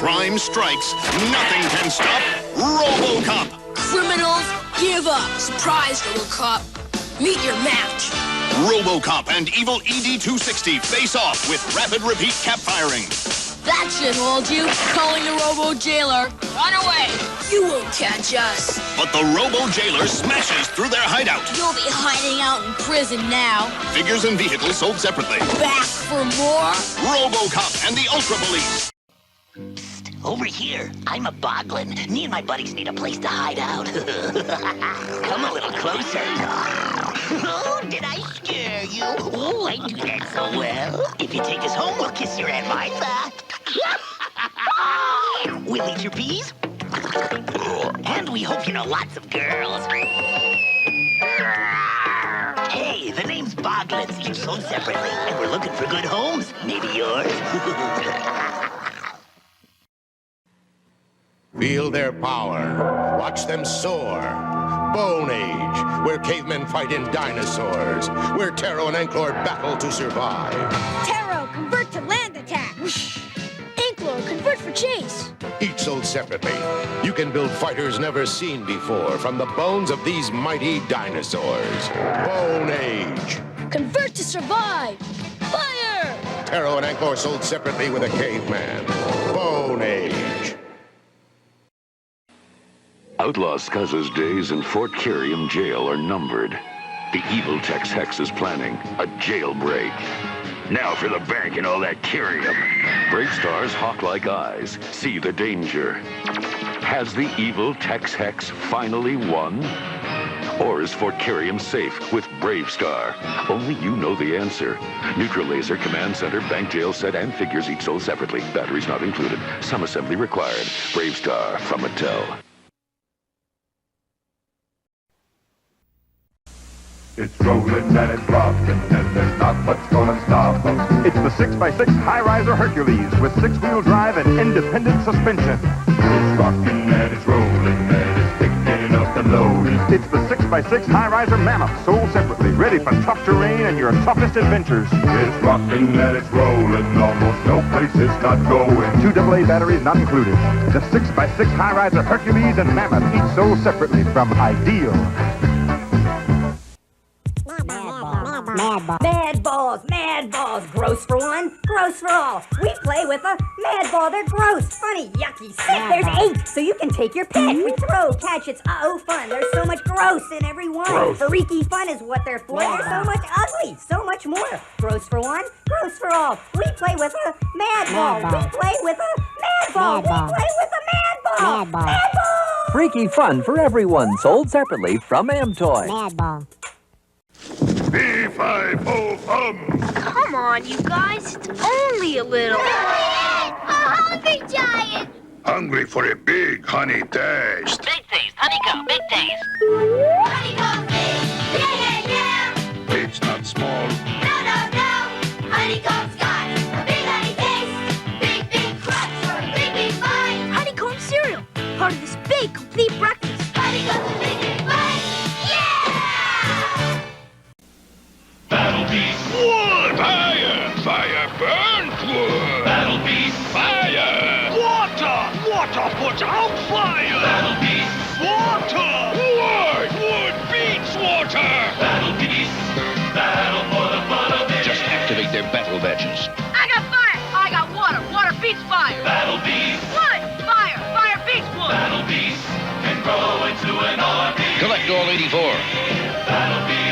crime strikes, nothing can stop RoboCop. Criminals, give up. Surprise, RoboCop. Meet your match. RoboCop and evil ED-260 face off with rapid repeat cap firing. That should hold you. Calling the Robo-Jailer. Run away. You won't catch us. But the Robo-Jailer smashes through their hideout. You'll be hiding out in prison now. Figures and vehicles sold separately. Back for more? RoboCop and the Ultra Police. Psst, over here. I'm a boglin. Me and my buddies need a place to hide out. Come a little closer. Oh, did I scare you? Oh, I do that so well. If you take us home, we'll kiss your Aunt Martha. We'll eat your peas. And we hope you know lots of girls. Hey, the name's Boglins, each sold separately, and we're looking for good homes. Maybe yours. Feel their power. Watch them soar. Bone Age, where cavemen fight in dinosaurs. Where Taro and Anklor battle to survive. Taro, convert to land attack. Anklor, convert for chase. Each sold separately, you can build fighters never seen before from the bones of these mighty dinosaurs. Bone Age. Convert to survive. Fire! Taro and Anklor sold separately with a caveman. Bone Age. Outlaw Scuzza's days in Fort Kirium jail are numbered. The evil Tex Hex is planning a jailbreak. Now for the bank and all that Kirium. Brave Star's hawk-like eyes see the danger. Has the evil Tex Hex finally won? Or is Fort Kirium safe with Brave Star? Only you know the answer. Neutral Laser, Command Center, Bank Jail Set, and figures each sold separately. Batteries not included. Some assembly required. Brave Star from Mattel. It's rolling and it's rocking, and there's not much gonna stop us. It's the 6x6 high-riser Hercules with 6-wheel drive and independent suspension. It's rocking and it's rolling and it's picking up the load. It's the 6x6 high-riser Mammoth, sold separately, ready for tough terrain and your toughest adventures. It's rocking and it's rolling, almost no place it's not going. 2 AA batteries not included. The 6x6 high-riser Hercules and Mammoth, each sold separately from Ideal. Mad balls, gross for one, gross for all. We play with a mad ball, they're gross, funny, yucky, sick. There's 8, so you can take your pick. We throw, catch, it's fun. There's so much gross in every one. Freaky fun is what they're for. There's so much ugly, so much more. Gross for one, gross for all. We play with a mad ball. We play with a mad ball. We play with a mad ball. Mad ball. Freaky fun for everyone, sold separately from Amtoy. Mad ball. B5O. Come on, you guys. It's only a little. A hungry giant. Hungry for a big honey taste. Big taste, honeycomb, big taste. Honeycomb taste. Yeah. It's not small. No. Honeycomb's got a big honey taste. Big crunch for a big bite. Honeycomb cereal. Part of this big, complete breakfast. Honeycomb's a big bite. Battle Beast wood! Fire burns wood! Battle Beast fire! Water puts out fire! Battle Beast water! Wood beats water! Battle Beast, battle for the butter beast! Just activate their battle badges. I got fire. I got water. Water beats fire. Battle Beast! Wood. Fire. Fire beats wood. Battle Beast can grow into an army! Collect all 84. Battle Beast!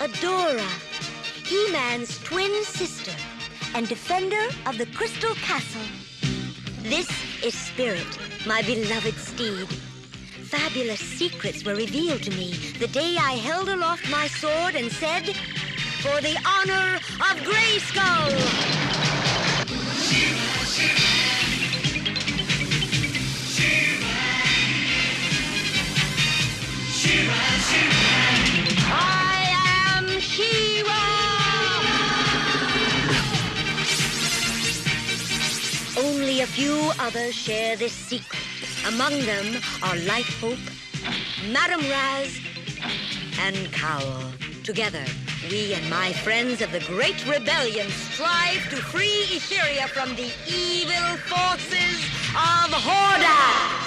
Adora, He-Man's twin sister and defender of the Crystal Castle. This is Spirit, my beloved steed. Fabulous secrets were revealed to me the day I held aloft my sword and said, "For the honor of Grayskull!" Only a few others share this secret. Among them are Light Hope, Madame Raz, and Cowl. Together, we and my friends of the Great Rebellion strive to free Etheria from the evil forces of Hordak.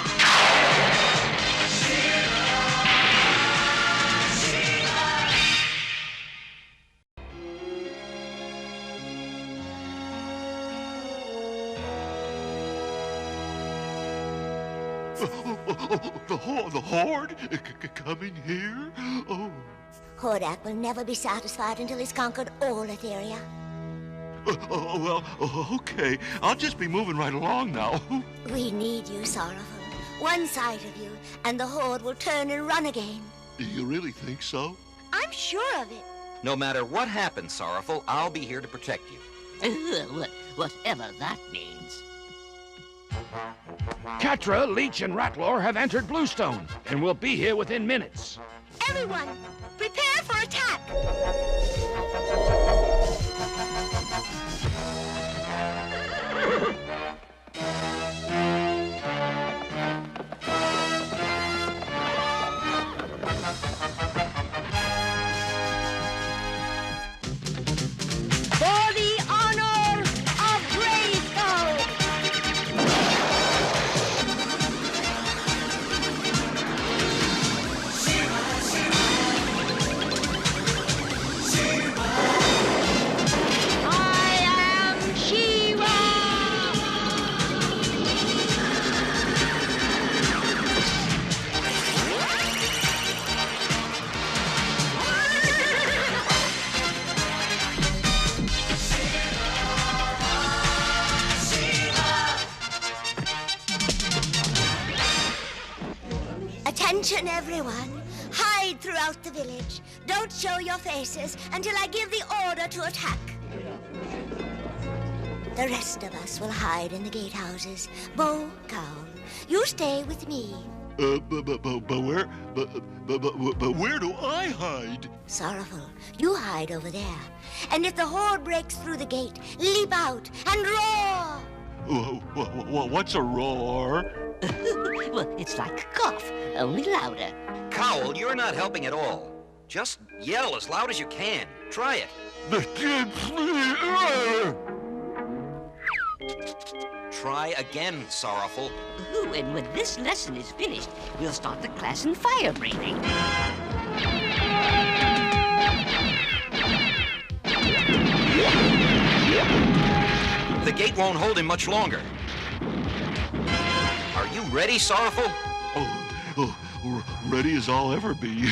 The Horde? Coming here? Oh. Hordak will never be satisfied until he's conquered all Etheria. Okay. I'll just be moving right along now. We need you, Sorrowful. One sight of you, and the Horde will turn and run again. Do you really think so? I'm sure of it. No matter what happens, Sorrowful, I'll be here to protect you. Whatever that means. Catra, Leech, and Ratlor have entered Bluestone, and will be here within minutes. Everyone, prepare for attack! For the honor of Grayskull! Attention, everyone. Hide throughout the village. Don't show your faces until I give the order to attack. The rest of us will hide in the gatehouses. Bo, Cowl, you stay with me. But where? But where do I hide? Sorrowful, you hide over there. And if the Horde breaks through the gate, leap out and roar! What's a roar? Well, it's like a cough, only louder. Cowl, you're not helping at all. Just yell as loud as you can. Try it. Try again, Sorrowful. Ooh, and when this lesson is finished, we'll start the class in fire breathing. The gate won't hold him much longer. Are you ready, Sorrowful? Ready as I'll ever be.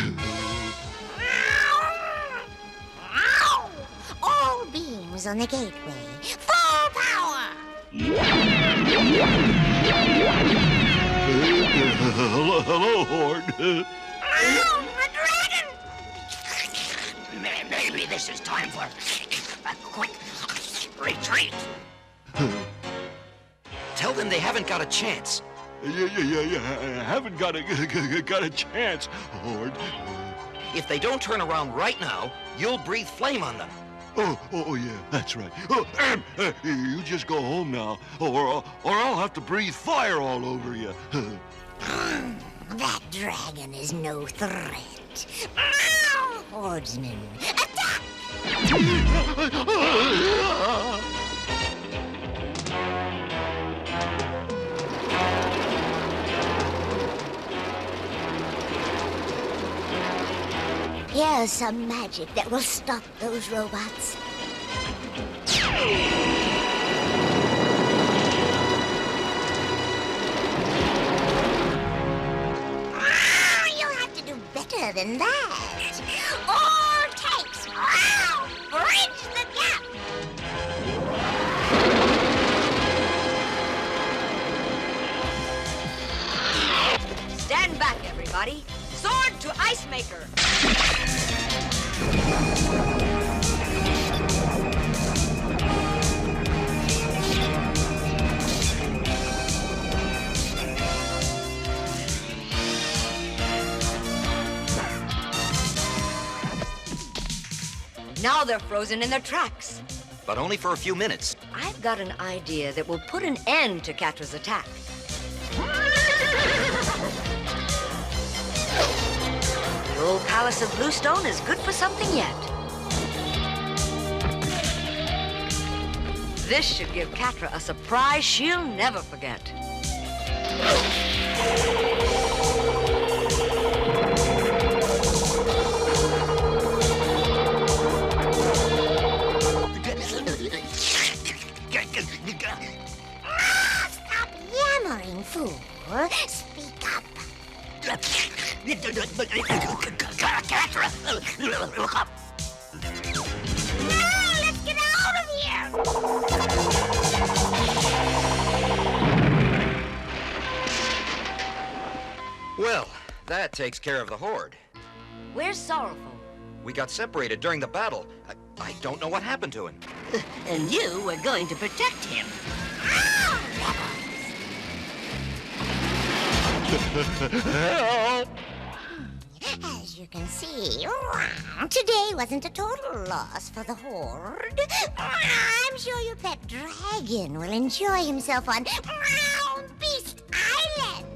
All beams on the gateway. Full power! Hello, Horde. A dragon! Maybe this is time for a quick retreat. Tell them they haven't got a chance. Yeah. I haven't got a chance, Horde. If they don't turn around right now, you'll breathe flame on them. Oh, yeah, that's right. You just go home now, or I'll have to breathe fire all over you. That dragon is no threat. Hordsmen, attack! Here's some magic that will stop those robots. You'll have to do better than that. All tanks, bridge the gap. Stand back, everybody. Sword to Ice Maker. Now they're frozen in their tracks. But only for a few minutes. I've got an idea that will put an end to Catra's attack. old palace of Bluestone is good for something yet. This should give Catra a surprise she'll never forget. Stop yammering, fool. Speak up. Catra, look up. Let's get out of here. Well, that takes care of the Horde. Where's Sorrowful? We got separated during the battle. I don't know what happened to him. And you were going to protect him. Help! As you can see, today wasn't a total loss for the Horde. I'm sure your pet dragon will enjoy himself on Beast Island.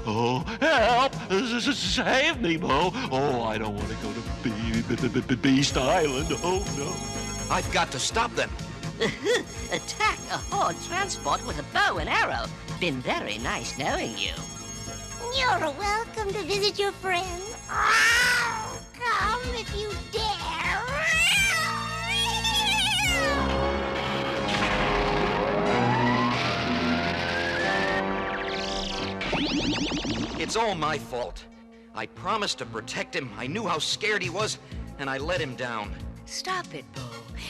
Oh, help! Save me, Bo. Oh, I don't want to go to Beast Island. Oh, no. I've got to stop them. Attack a Horde transport with a bow and arrow. Been very nice knowing you. You're welcome to visit your friend. Come if you dare. It's all my fault. I promised to protect him. I knew how scared he was, and I let him down. Stop it, Bo.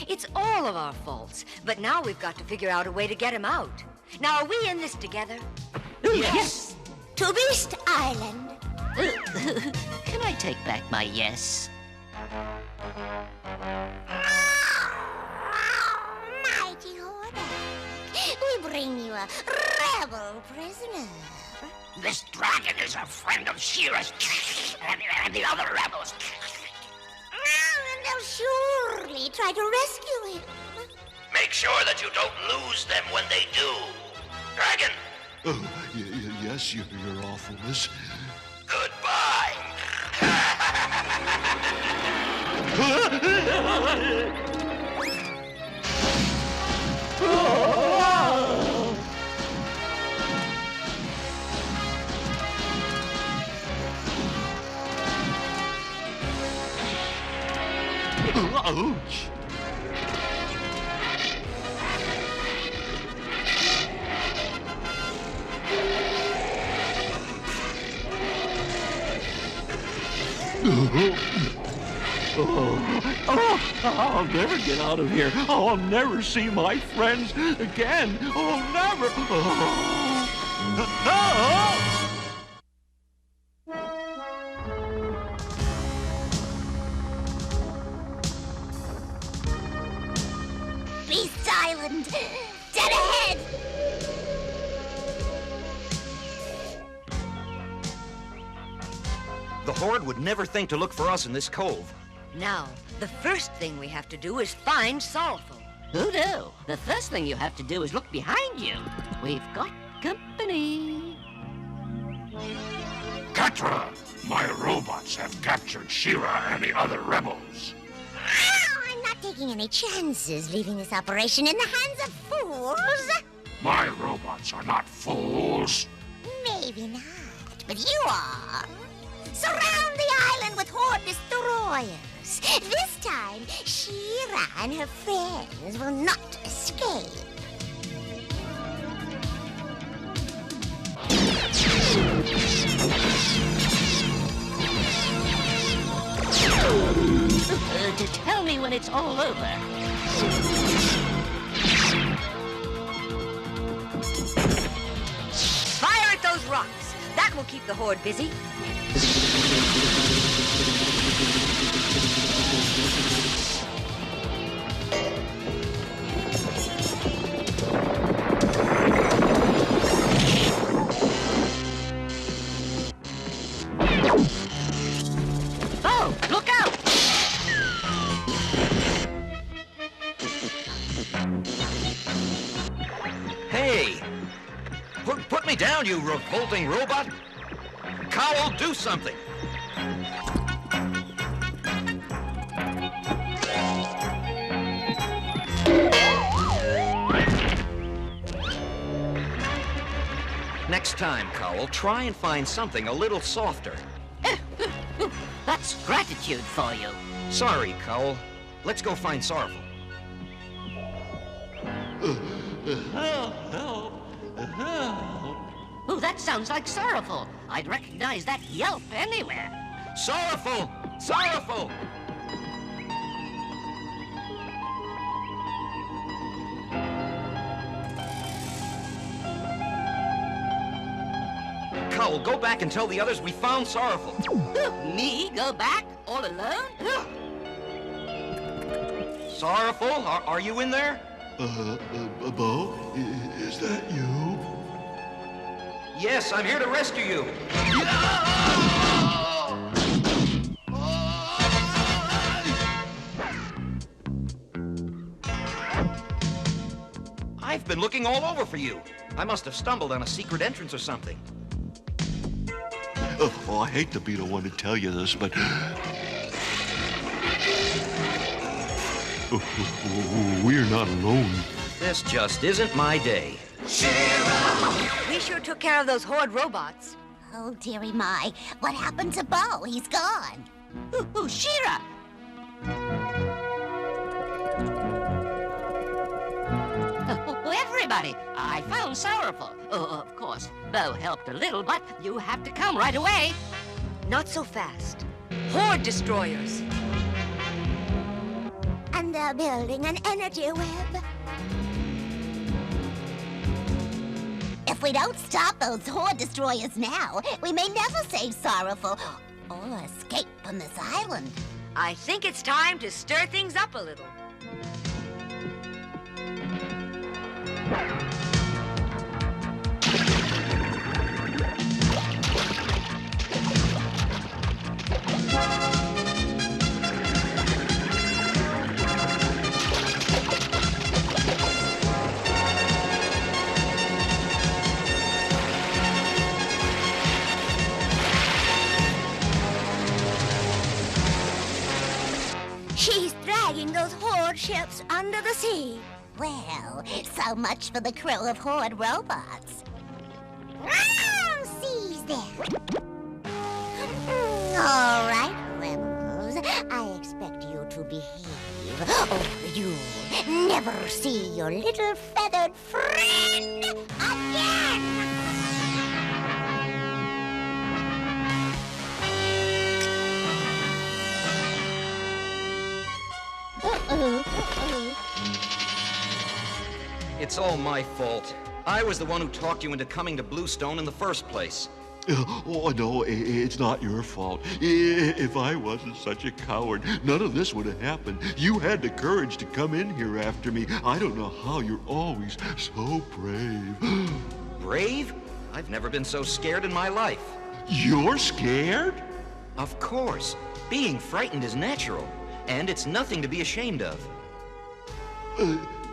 It's all of our faults. But now we've got to figure out a way to get him out. Now, are we in this together? Yes. To Beast Island. Can I take back my yes? Mighty Horde. We bring you a rebel prisoner. This dragon is a friend of Shira's and the other rebels. And they'll surely try to rescue him. Make sure that you don't lose them when they do. Dragon, Oh, yes, your awfulness. goodbye. Ouch! I'll never get out of here. I'll never see my friends again. Oh, never. Beast Island. Dead ahead. The Horde would never think to look for us in this cove. Now, the first thing we have to do is find Sorrowful. Oh no, the first thing you have to do is look behind you. We've got company. Catra, my robots have captured Shira and the other rebels. I'm not taking any chances leaving this operation in the hands of fools. My robots are not fools. Maybe not, but you are. Surround the island with Horde destroyers. This time, Shira and her friends will not escape. To tell me when it's all over. Fire at those rocks. That will keep the Horde busy. Oh, look out! Hey! Put me down, you revolting robot! Cowl, do something! Next time, Cowl, try and find something a little softer. That's gratitude for you. Sorry, Cowl. Let's go find Sorrowful. Oh, that sounds like Sorrowful. I'd recognize that yelp anywhere. Sorrowful! Sorrowful! Cowl, go back and tell the others we found Sorrowful. Me go back all alone? Sorrowful, are you in there? Bo, is that you? Yes, I'm here to rescue you. I've been looking all over for you. I must have stumbled on a secret entrance or something. Oh, I hate to be the one to tell you this, but... we're not alone. This just isn't my day. We sure took care of those horde robots. Oh, dearie my. What happened to Bo? He's gone. Ooh, She-Ra! Everybody, I found Sorrowful. Of course, Bo helped a little, but you have to come right away. Not so fast. Horde destroyers. And they're building an energy web. If we don't stop those horde destroyers now, we may never save Sorrowful or escape from this island. I think it's time to stir things up a little. She's dragging those horde ships under the sea. Well, so much for the crew of horde robots. Seize them. All right, rebels. I expect you to behave, or you'll never see your little feathered friend again. It's all my fault. I was the one who talked you into coming to Bluestone in the first place. Oh, no, it's not your fault. If I wasn't such a coward, none of this would have happened. You had the courage to come in here after me. I don't know how you're always so brave. Brave? I've never been so scared in my life. You're scared? Of course. Being frightened is natural, and it's nothing to be ashamed of.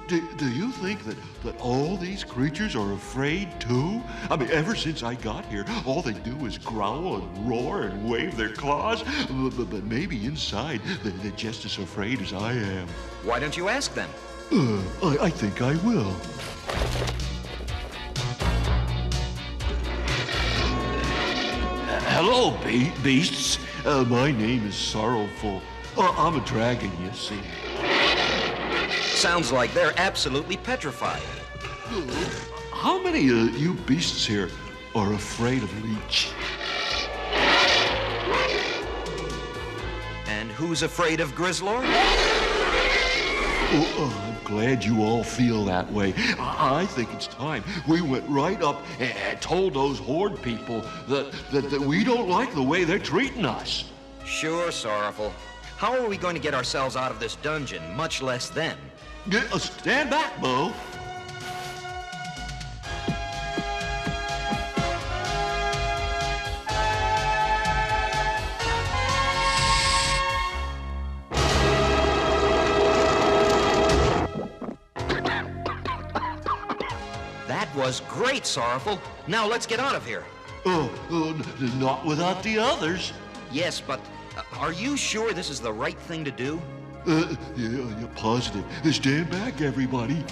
Do you think that all these creatures are afraid too? I mean, ever since I got here, all they do is growl and roar and wave their claws. But maybe inside, they're just as afraid as I am. Why don't you ask them? I think I will. Hello, beasts. My name is Sorrowful. I'm a dragon, you see. Sounds like they're absolutely petrified. How many of you beasts here are afraid of Leech? And who's afraid of Grizzlord? I'm glad you all feel that way. I think it's time we went right up and told those horde people that we don't like the way they're treating us. Sure, Sorrowful. How are we going to get ourselves out of this dungeon, much less them? Stand back, Bo. That was great, Sorrowful. Now let's get out of here. Not without the others. Yes, but are you sure this is the right thing to do? Yeah, you're positive. Stand back, everybody.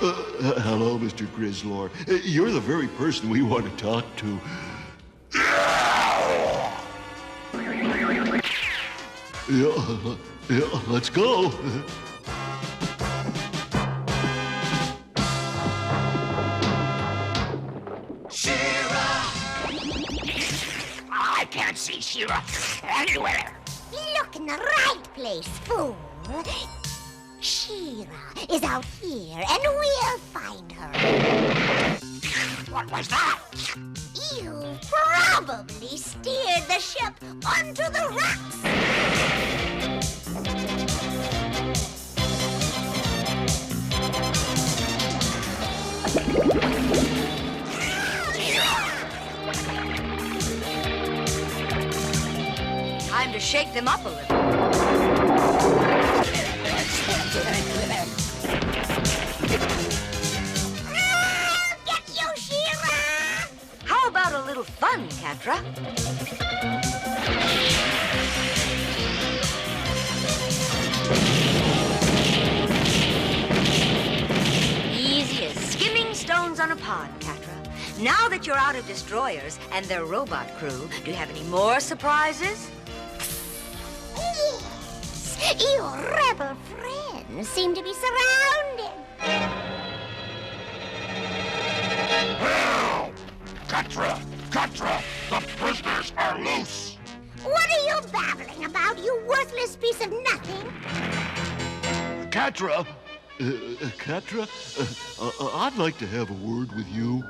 Hello, Mr. Grizzlor. You're the very person we want to talk to. Yeah, let's go. I can't see Shira anywhere. Look in the right place, fool. Shira is out here, and we'll find her. What was that? You probably steered the ship onto the rocks. Time to shake them up a little. Get you, Shira! How about a little fun, Catra? Easy as skimming stones on a pond, Catra. Now that you're out of destroyers and their robot crew, do you have any more surprises? Yes, your rebel friends seem to be surrounded. Help! Catra! The prisoners are loose! What are you babbling about, you worthless piece of nothing? Catra? Catra? I'd like to have a word with you.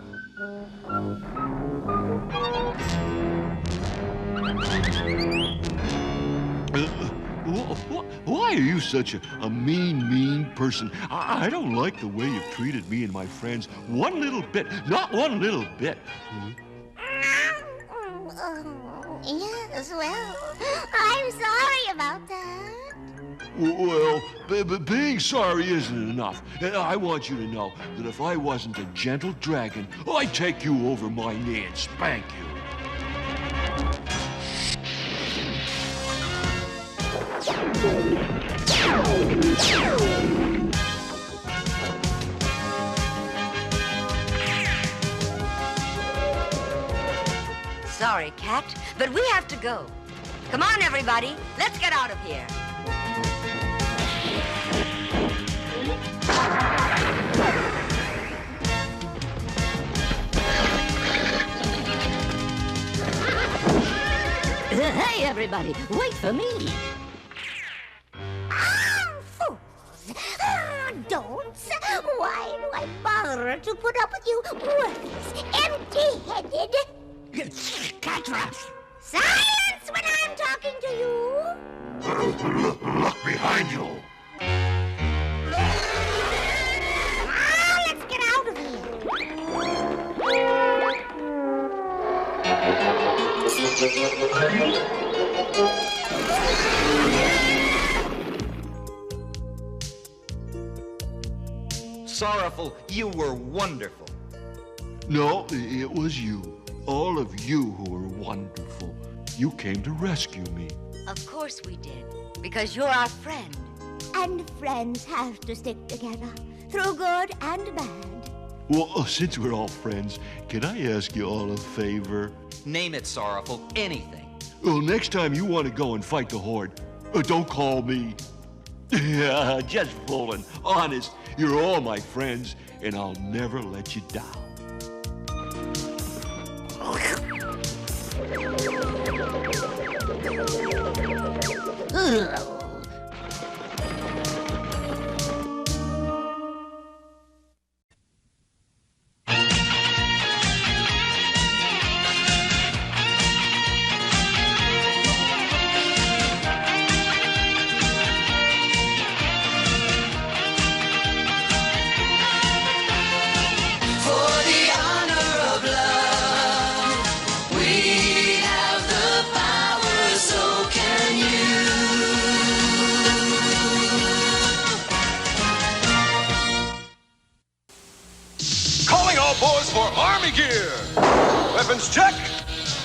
Why are you such a mean person? I don't like the way you've treated me and my friends one little bit. Not one little bit. Yes, well, I'm sorry about that. Well, being sorry isn't enough. I want you to know that if I wasn't a gentle dragon, I'd take you over my knee and spank you. Sorry, Cat, but we have to go. Come on, everybody. Let's get out of here. Hey, everybody, wait for me. Fools! Don'ts! Why do I bother to put up with you worthless, empty-headed... Catra! Silence when I'm talking to you! Look behind you! Now let's get out of here! Sorrowful, you were wonderful. No, it was you. All of you who were wonderful. You came to rescue me. Of course we did, because you're our friend. And friends have to stick together, through good and bad. Well, since we're all friends, can I ask you all a favor? Name it, Sorrowful. Anything. Well, next time you want to go and fight the Horde, don't call me. Yeah, just fooling. Honest, you're all my friends, and I'll never let you down. For Army gear. Weapons check.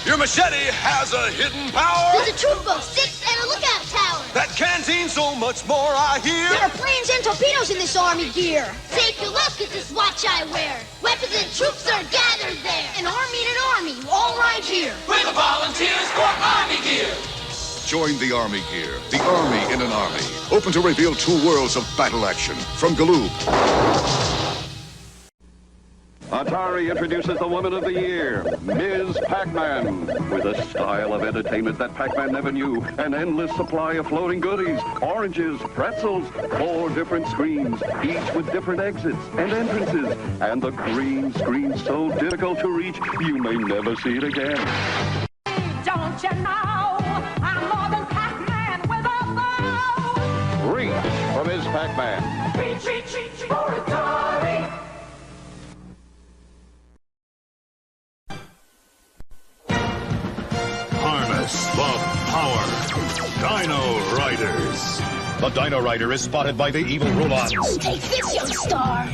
Your machete has a hidden power. There's a troop of 6 and a lookout tower. That canteen so much more, I hear. There are planes and torpedoes in this army gear. Take a look at this watch I wear. Weapons and troops are gathered there. An army in an army, all right here. We're the volunteers for Army Gear. Join the Army Gear, the Army in an Army. Open to reveal 2 worlds of battle action. From Galoob. Atari introduces the Woman of the Year, Ms. Pac-Man. With a style of entertainment that Pac-Man never knew, an endless supply of floating goodies, oranges, pretzels, 4 different screens, each with different exits and entrances, and the green screen so difficult to reach, you may never see it again. Don't you know I'm more than Pac-Man with a bow? Reach for Ms. Pac-Man. Reach for Atari. Harness the power. Dino Riders. The Dino Rider is spotted by the evil Rulons. Take this, young star.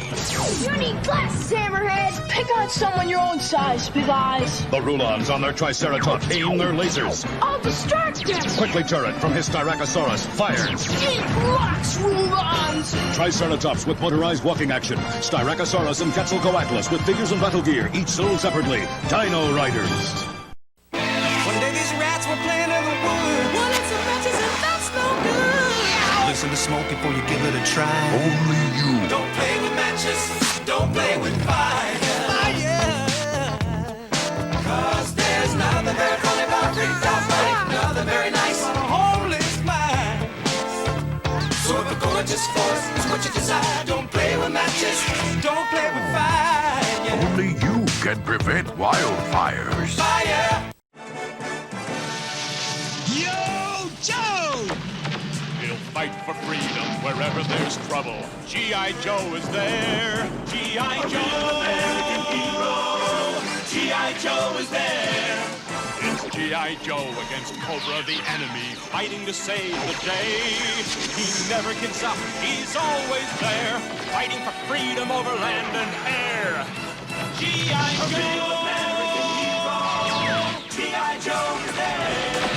You need glasses, Hammerhead. Pick out someone your own size, Big Eyes. The Rulons on their Triceratops aim their lasers. I'll distract them. Quickly Turret from his Styracosaurus fires. Eat rocks, Rulons. Triceratops with motorized walking action. Styracosaurus and Quetzalcoatlus with figures and battle gear, each sold separately. Dino Riders. One day these rats were playing in the woods. Wanted some matches and that's no good. Listen to smoke before you give it a try. Only you. Don't play with matches. Don't play with fire. Cause there's nothing very funny about rooftop life. Nothing very nice on a homeless mind. So if a gorgeous force is what you desire, don't play with matches. Don't play with fire. Only you can prevent wildfires. Fire. Yo, Joe! He'll fight for freedom wherever there's trouble. G.I. Joe is there. G.I. Joe, American hero. G.I. Joe is there. It's G.I. Joe against Cobra, the enemy, fighting to save the day. He never gives up. He's always there, fighting for freedom over land and air. G.I. Joe, American hero. G.I. Joe is there.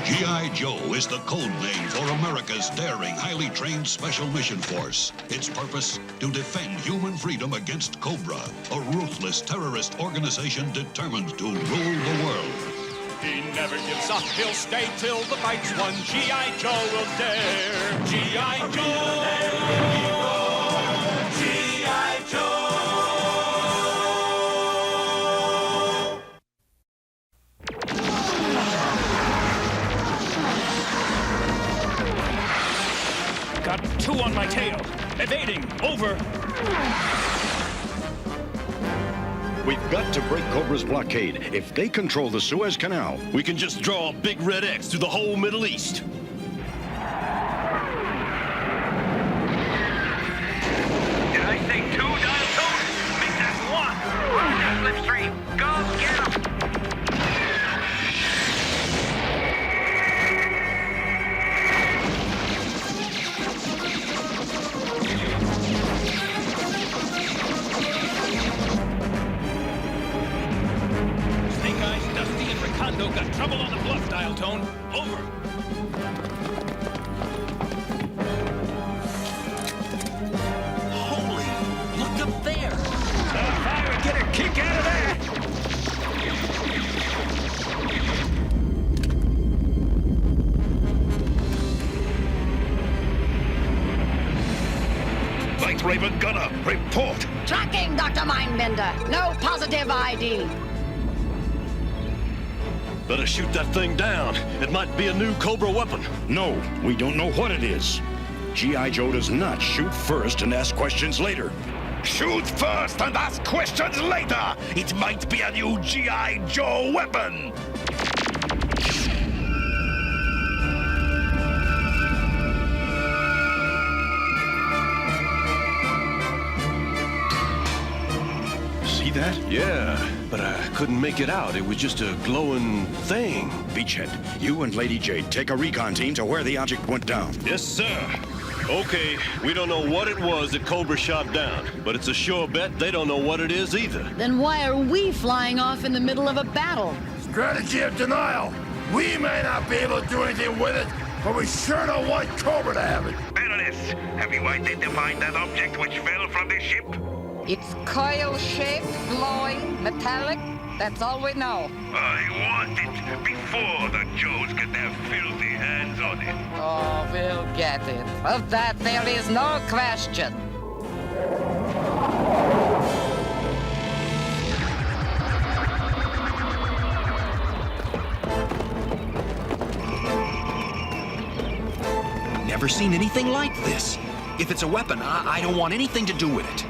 G.I. Joe is the code name for America's daring, highly trained Special Mission Force. Its purpose, to defend human freedom against Cobra, a ruthless terrorist organization determined to rule the world. He never gives up, he'll stay till the fight's won. G.I. Joe will dare. G.I. Joe, G.I. Joe. Got 2 on my tail. Evading. Over. We've got to break Cobra's blockade. If they control the Suez Canal, we can just draw a big red X through the whole Middle East. Did I say 2, dial tone? Make that 1. Slipstream. Go get him. Got trouble on the bluff, dial tone. Over. Holy, look up there. Fire and get a kick out of that. Light Raven Gunner, report. Tracking, Dr. Mindbender. No positive ID. Better shoot that thing down. It might be a new Cobra weapon. No, we don't know what it is. G.I. Joe does not shoot first and ask questions later. Shoot first and ask questions later! It might be a new G.I. Joe weapon! See that? Yeah, but I couldn't make it out. It was just a glowing thing. Beachhead, you and Lady Jade take a recon team to where the object went down. Yes, sir. Okay, we don't know what it was that Cobra shot down, but it's a sure bet they don't know what it is either. Then why are we flying off in the middle of a battle? Strategy of denial. We may not be able to do anything with it, but we sure don't want Cobra to have it. Baroness, have you identified that object which fell from the ship? It's coil-shaped, glowing, metallic. That's all we know. I want it before the Joes get their filthy hands on it. Oh, we'll get it. Of that, there is no question. Never seen anything like this. If it's a weapon, I don't want anything to do with it.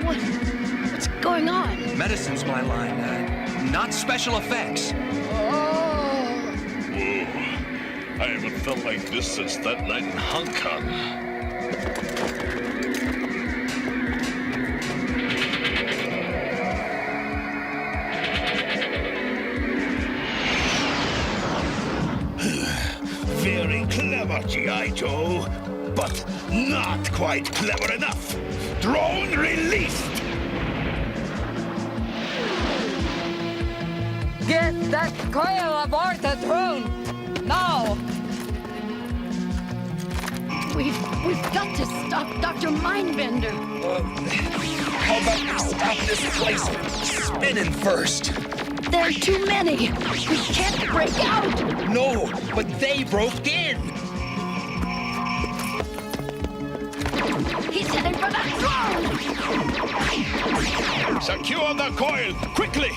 What's going on? Medicine's my line, not special effects. Whoa. I haven't felt like this since that night in Hong Kong. Very clever, G.I. Joe, but not quite clever enough. Drone released! Get that coil aboard the drone! Now! We've got to stop Dr. Mindbender. How about we stop this place spinning first? There are too many. We can't break out. No, but they broke in. He's heading for that drone. Secure the coil, quickly!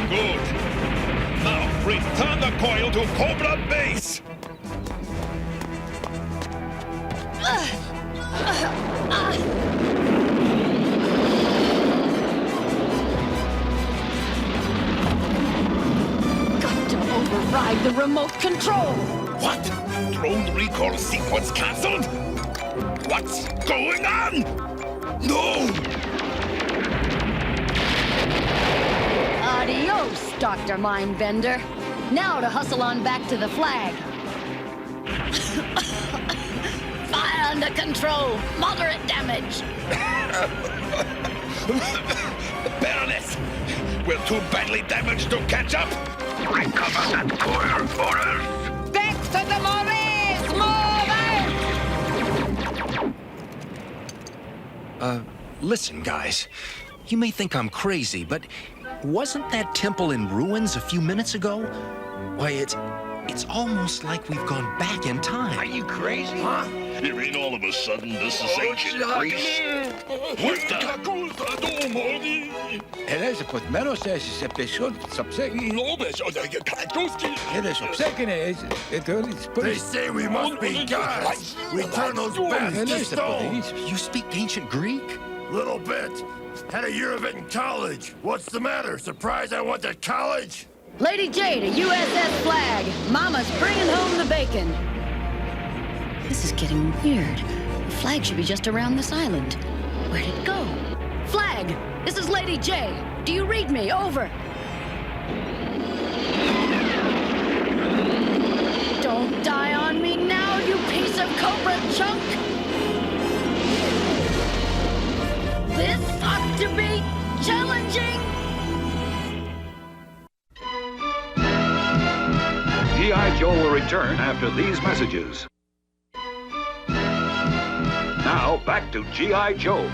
Good. Now, return the coil to Cobra Base! Got to override the remote control. What? Drone recall sequence cancelled? What's going on? No! Adios, Dr. Mindbender. Now to hustle on back to the flag. Fire under control. Moderate damage. Baroness, we're too badly damaged to catch up. Recover that coil for us. Back to the Maurice! Move out! Listen, guys. You may think I'm crazy, but wasn't that temple in ruins a few minutes ago? Why, it's almost like we've gone back in time. Are you crazy? Huh? You mean all of a sudden this is ancient Greece? What the? Ελέγχε ποτμένος σε πεσόν subsecond. They say we must be gods. We turn those bastards to stone. You speak ancient Greek? Little bit. Had a year of it in college. What's the matter? Surprised I went to college? Lady J to USS Flag. Mama's bringing home the bacon. This is getting weird. The flag should be just around this island. Where'd it go? Flag! This is Lady J. Do you read me? Over. Don't die on me now, you piece of Cobra junk! This ought to be challenging! G.I. Joe will return after these messages. Now, back to G.I. Joe.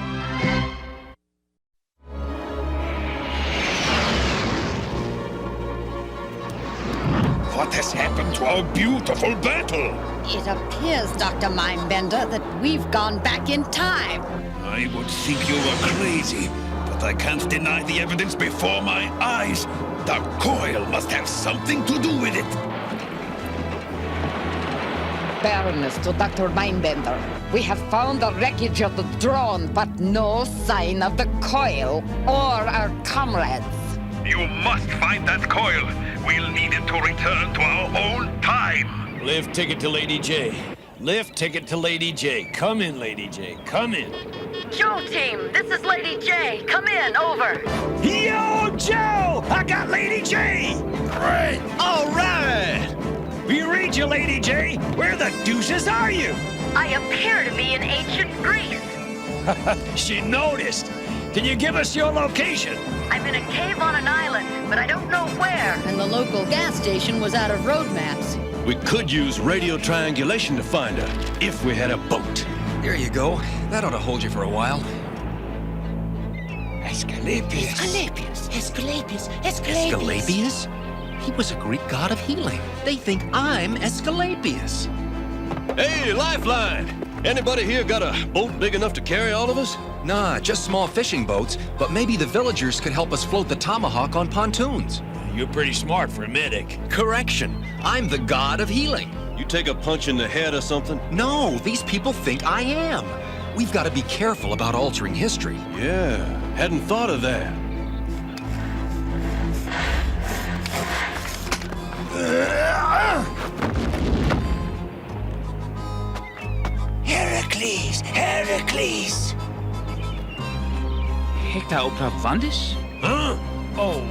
What has happened to our beautiful battle? It appears, Dr. Mindbender, that we've gone back in time. I would think you were crazy, but but I can't deny the evidence before my eyes. The coil must have something to do with it. Baroness to Dr. Mindbender. We have found the wreckage of the drone, but no sign of the coil or our comrades. You must find that coil. We'll need it to return to our own time. Lift ticket to Lady J. Lift ticket to Lady J. Come in, Lady J. Come in. Joe team, this is Lady J. Come in, over. Yo, Joe! I got Lady J! Great! All right! We read you, Lady J. Where the deuces are you? I appear to be in ancient Greece. She noticed. Can you give us your location? I'm in a cave on an island, but I don't know where. And the local gas station was out of road maps. We could use radio triangulation to find her, if we had a boat. Here you go. That ought to hold you for a while. Asclepius. Asclepius. Asclepius. Asclepius. Asclepius? He was a Greek god of healing. They think I'm Asclepius. Hey, Lifeline! Anybody here got a boat big enough to carry all of us? Nah, just small fishing boats, but maybe the villagers could help us float the Tomahawk on pontoons. You're pretty smart for a Mythic. Correction. I'm the god of healing. You take a punch in the head or something? No, these people think I am. We've got to be careful about altering history. Yeah, hadn't thought of that. Heracles! Heracles! Hector Pravandis? Huh? Oh,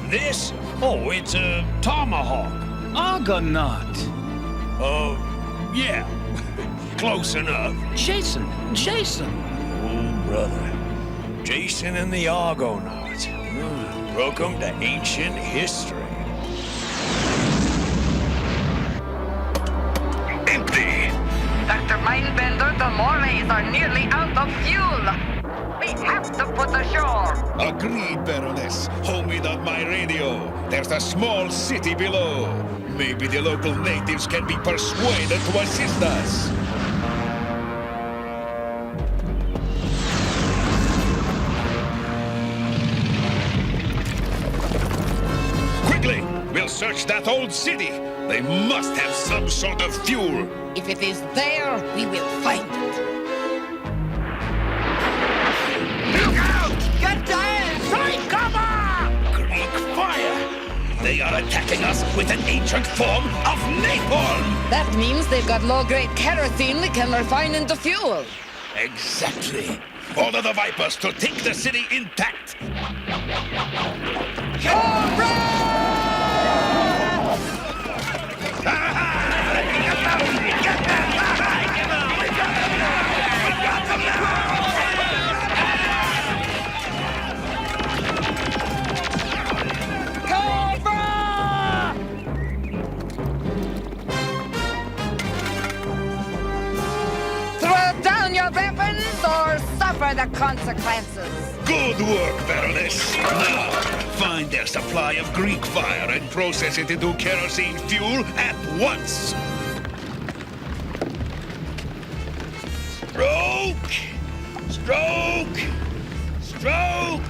this? Oh, it's a tomahawk. Argonaut. Oh, yeah. Close enough. Jason. Oh, brother. Jason and the Argonaut. Welcome to ancient history. Empty! Dr. Mindbender, the Morays are nearly out of fuel. We have to put ashore. Agreed, Baroness. Hold it on my radio. There's a small city below. Maybe the local natives can be persuaded to assist us. Quickly! We'll search that old city. They must have some sort of fuel. If it is there, we will find it. Look out! Get down! Strike cover! Greek fire! They are attacking us with an ancient form of napalm! That means they've got low-grade kerosene we can refine into fuel. Exactly. Order the Vipers to take the city intact. Throw down your weapons or suffer the consequences. Good work, Baroness. Now, find their supply of Greek fire and process it into kerosene fuel at once. Stroke!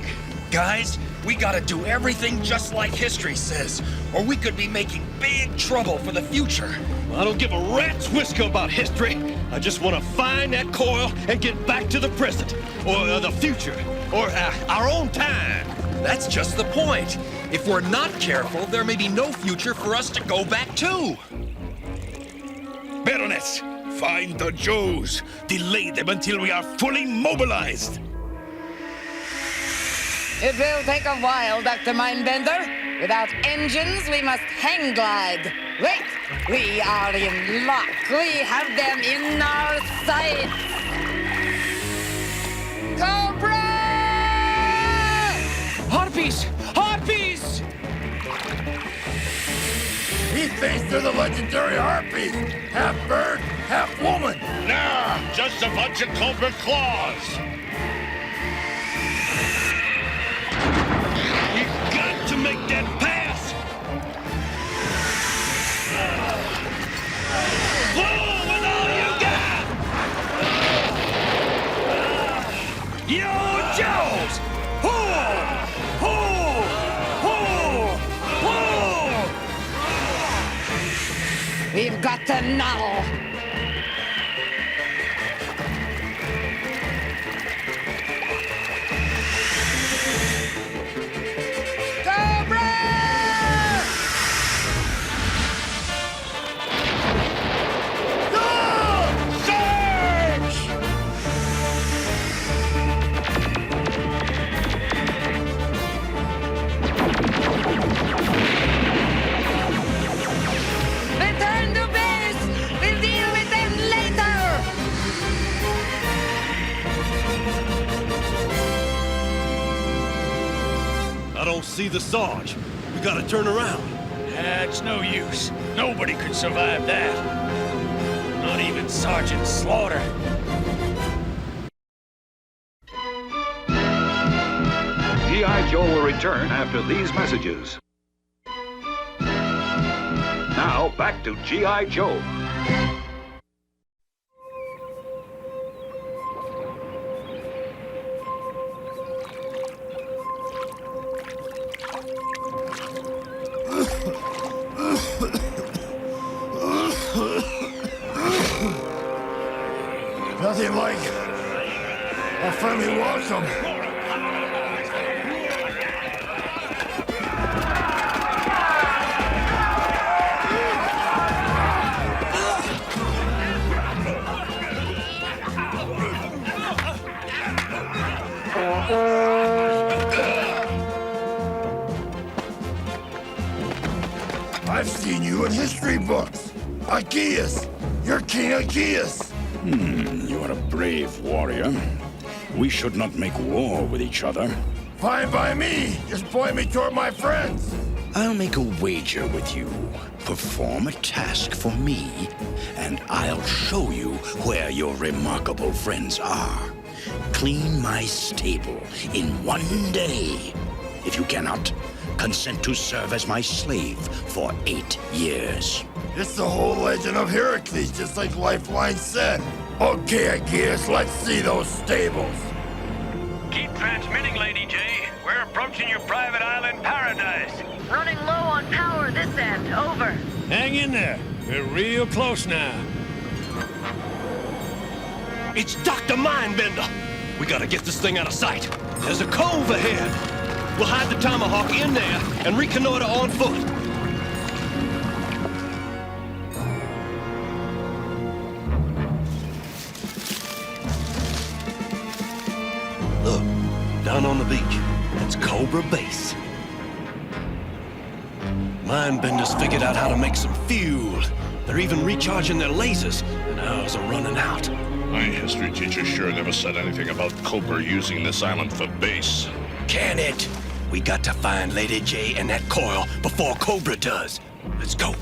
Guys, we gotta do everything just like history says, or we could be making big trouble for the future. I don't give a rat's whisker about history. I just want to find that coil and get back to the present, or the future, or our own time. That's just the point. If we're not careful, there may be no future for us to go back to. Baroness, find the Joes. Delay them until we are fully mobilized. It will take a while, Dr. Mindbender. Without engines, we must hang glide. Wait! We are in luck. We have them in our sights. Cobra! Harpies! Harpies! He thinks they're the legendary harpies. Half bird, half woman. Nah, just a bunch of cobra claws. We've got to make that pass. Pull with all you got. Yo, Joes! Who We've got them now. Return to base! We'll deal with them later! I don't see the Sarge. We gotta turn around. It's no use. Nobody could survive that. Not even Sergeant Slaughter. G.I. Joe will return after these messages. Now, back to G.I. Joe. Nothing like a friendly welcome. I've seen you in history books. Aegeus. You're King Aegeus. You are a brave warrior. We should not make war with each other. Fine by me. Just point me toward my friends. I'll make a wager with you. Perform a task for me, and I'll show you where your remarkable friends are. Clean my stable in 1 day. If you cannot, consent to serve as my slave for 8 years. It's the whole legend of Heracles, just like Lifeline said. Okay, Aegeus, let's see those stables. Keep transmitting, Lady J. We're approaching your private island paradise. Running low on power this end. Over. Hang in there. We're real close now. It's Dr. Mindbender. We gotta get this thing out of sight. There's a cove ahead. We'll hide the Tomahawk in there and reconnoiter on foot. Look, down on the beach. That's Cobra Base. Mindbender's figured out how to make some fuel. They're even recharging their lasers, and ours are running out. My history teacher sure never said anything about Cobra using this island for base. Can it? We got to find Lady J and that coil before Cobra does. Let's go.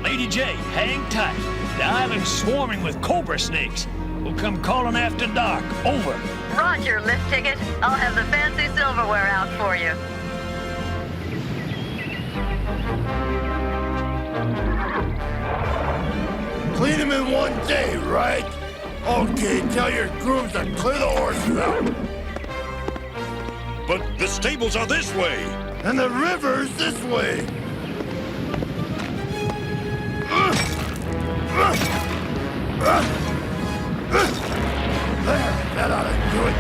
Lady J, hang tight. The island's swarming with cobra snakes. We'll come calling after dark. Over. Roger, lift ticket. I'll have the fancy silverware out for you. Clean them in 1 day, right? Okay, tell your grooms to clear the horses out. But the stables are this way. And the river's this way. That ought to do it.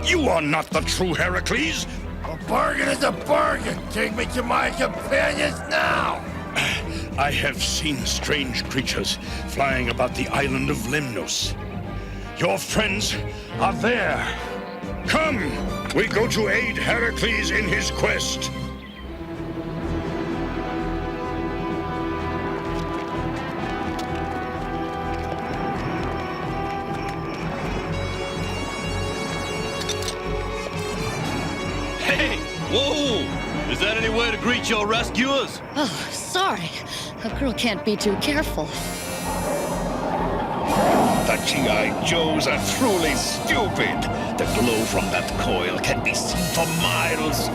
You are not the true Heracles. A bargain is a bargain. Take me to my companions now. I have seen strange creatures flying about the island of Lemnos. Your friends are there. Come, we go to aid Heracles in his quest. Hey, whoa! Is that any way to greet your rescuers? Oh, sorry. A girl can't be too careful. The G.I. Joes are truly stupid. The glow from that coil can be seen for miles.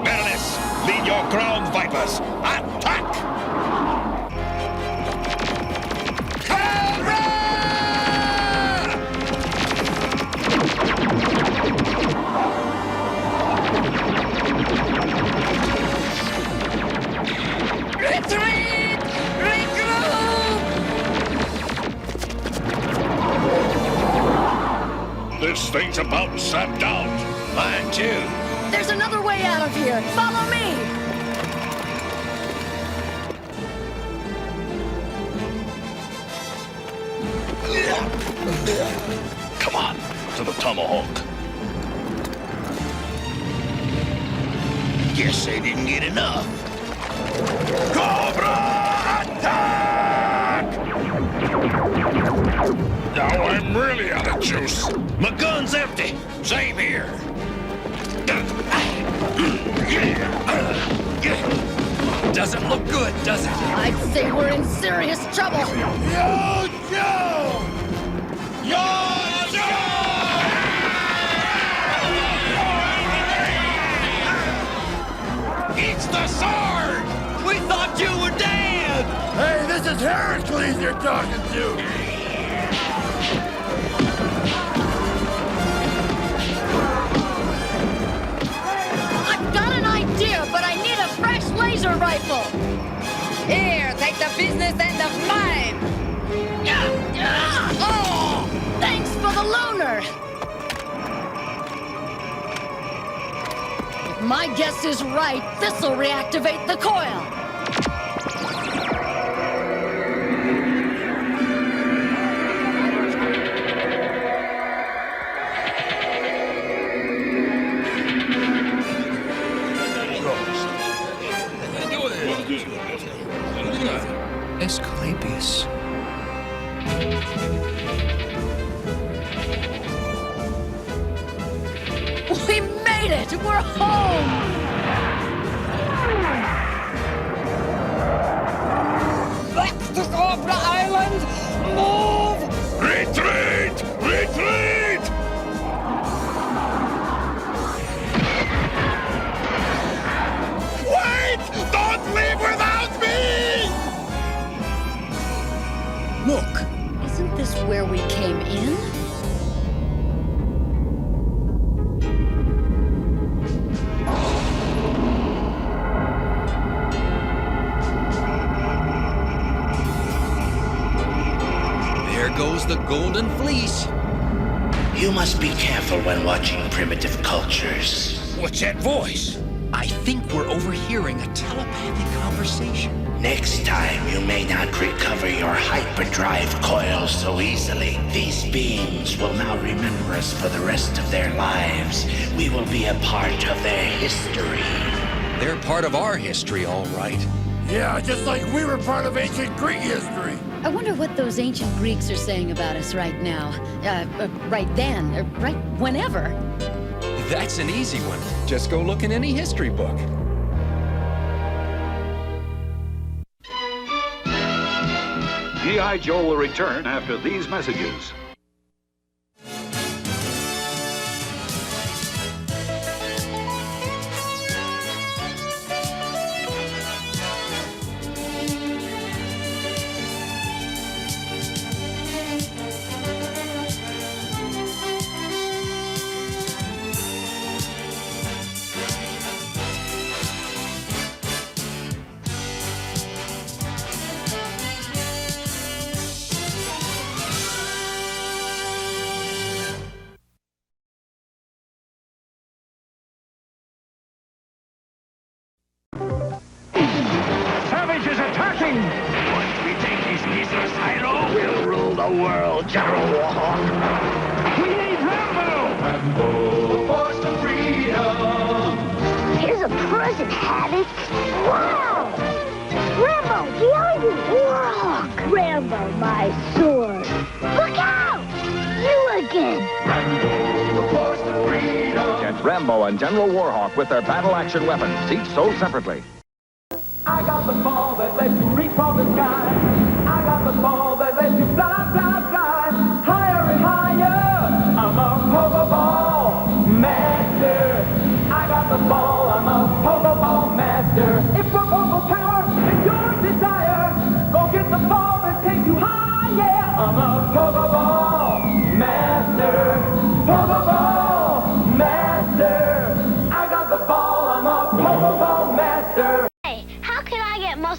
Baroness, lead your ground snipers! Attack! Retreat! Regroup! This thing's about sapped out. Mine too. There's another way out of here. Follow me. Come on, to the tomahawk. Guess they didn't get enough. Cobra attack! Now I'm really out of juice. My gun's empty. Same here. Doesn't look good, does it? I'd say we're in serious trouble. Yo, Joe! Yo, Joe! It's the sword! We thought you were dead! Hey, this is Heracles you're talking to! I've got an idea, but I need a fresh laser rifle. Here, take the business end of mine! Oh! Thanks for the loaner. If my guess is right, this'll reactivate the coil. Asclepius. We made it! We're home! Back to Cobra Island! Move! Retreat! Retreat! Wait! Don't leave without me! Look, isn't this where we came in? There goes the golden fleece. You must be careful when watching primitive cultures. What's that voice? I think we're overhearing a telepathic conversation. Next time, you may not recover your hyperdrive coil so easily. These beings will now remember us for the rest of their lives. We will be a part of their history. They're part of our history, all right. Yeah, just like we were part of ancient Greek history. I wonder what those ancient Greeks are saying about us right now. Right then, right whenever. That's an easy one. Just go look in any history book. G.I. Joe will return after these messages. Savage is attacking! Once we take these pieces, Hilo, we'll rule the world, General Warhawk. We need Rambo! Rambo, the force of freedom! Here's a present, Havoc. Wow! Rambo, behind you! Warhawk! Rambo, my sword! Look out! You again! Rambo, the force of freedom! Get Rambo and General Warhawk with their battle action weapons, each sold separately. I got the ball that lets you reach for the sky. I got the ball that lets you fly, fly, fly. Higher and higher. I'm a pogo ball master. I got the ball. I'm a pogo ball master. If we're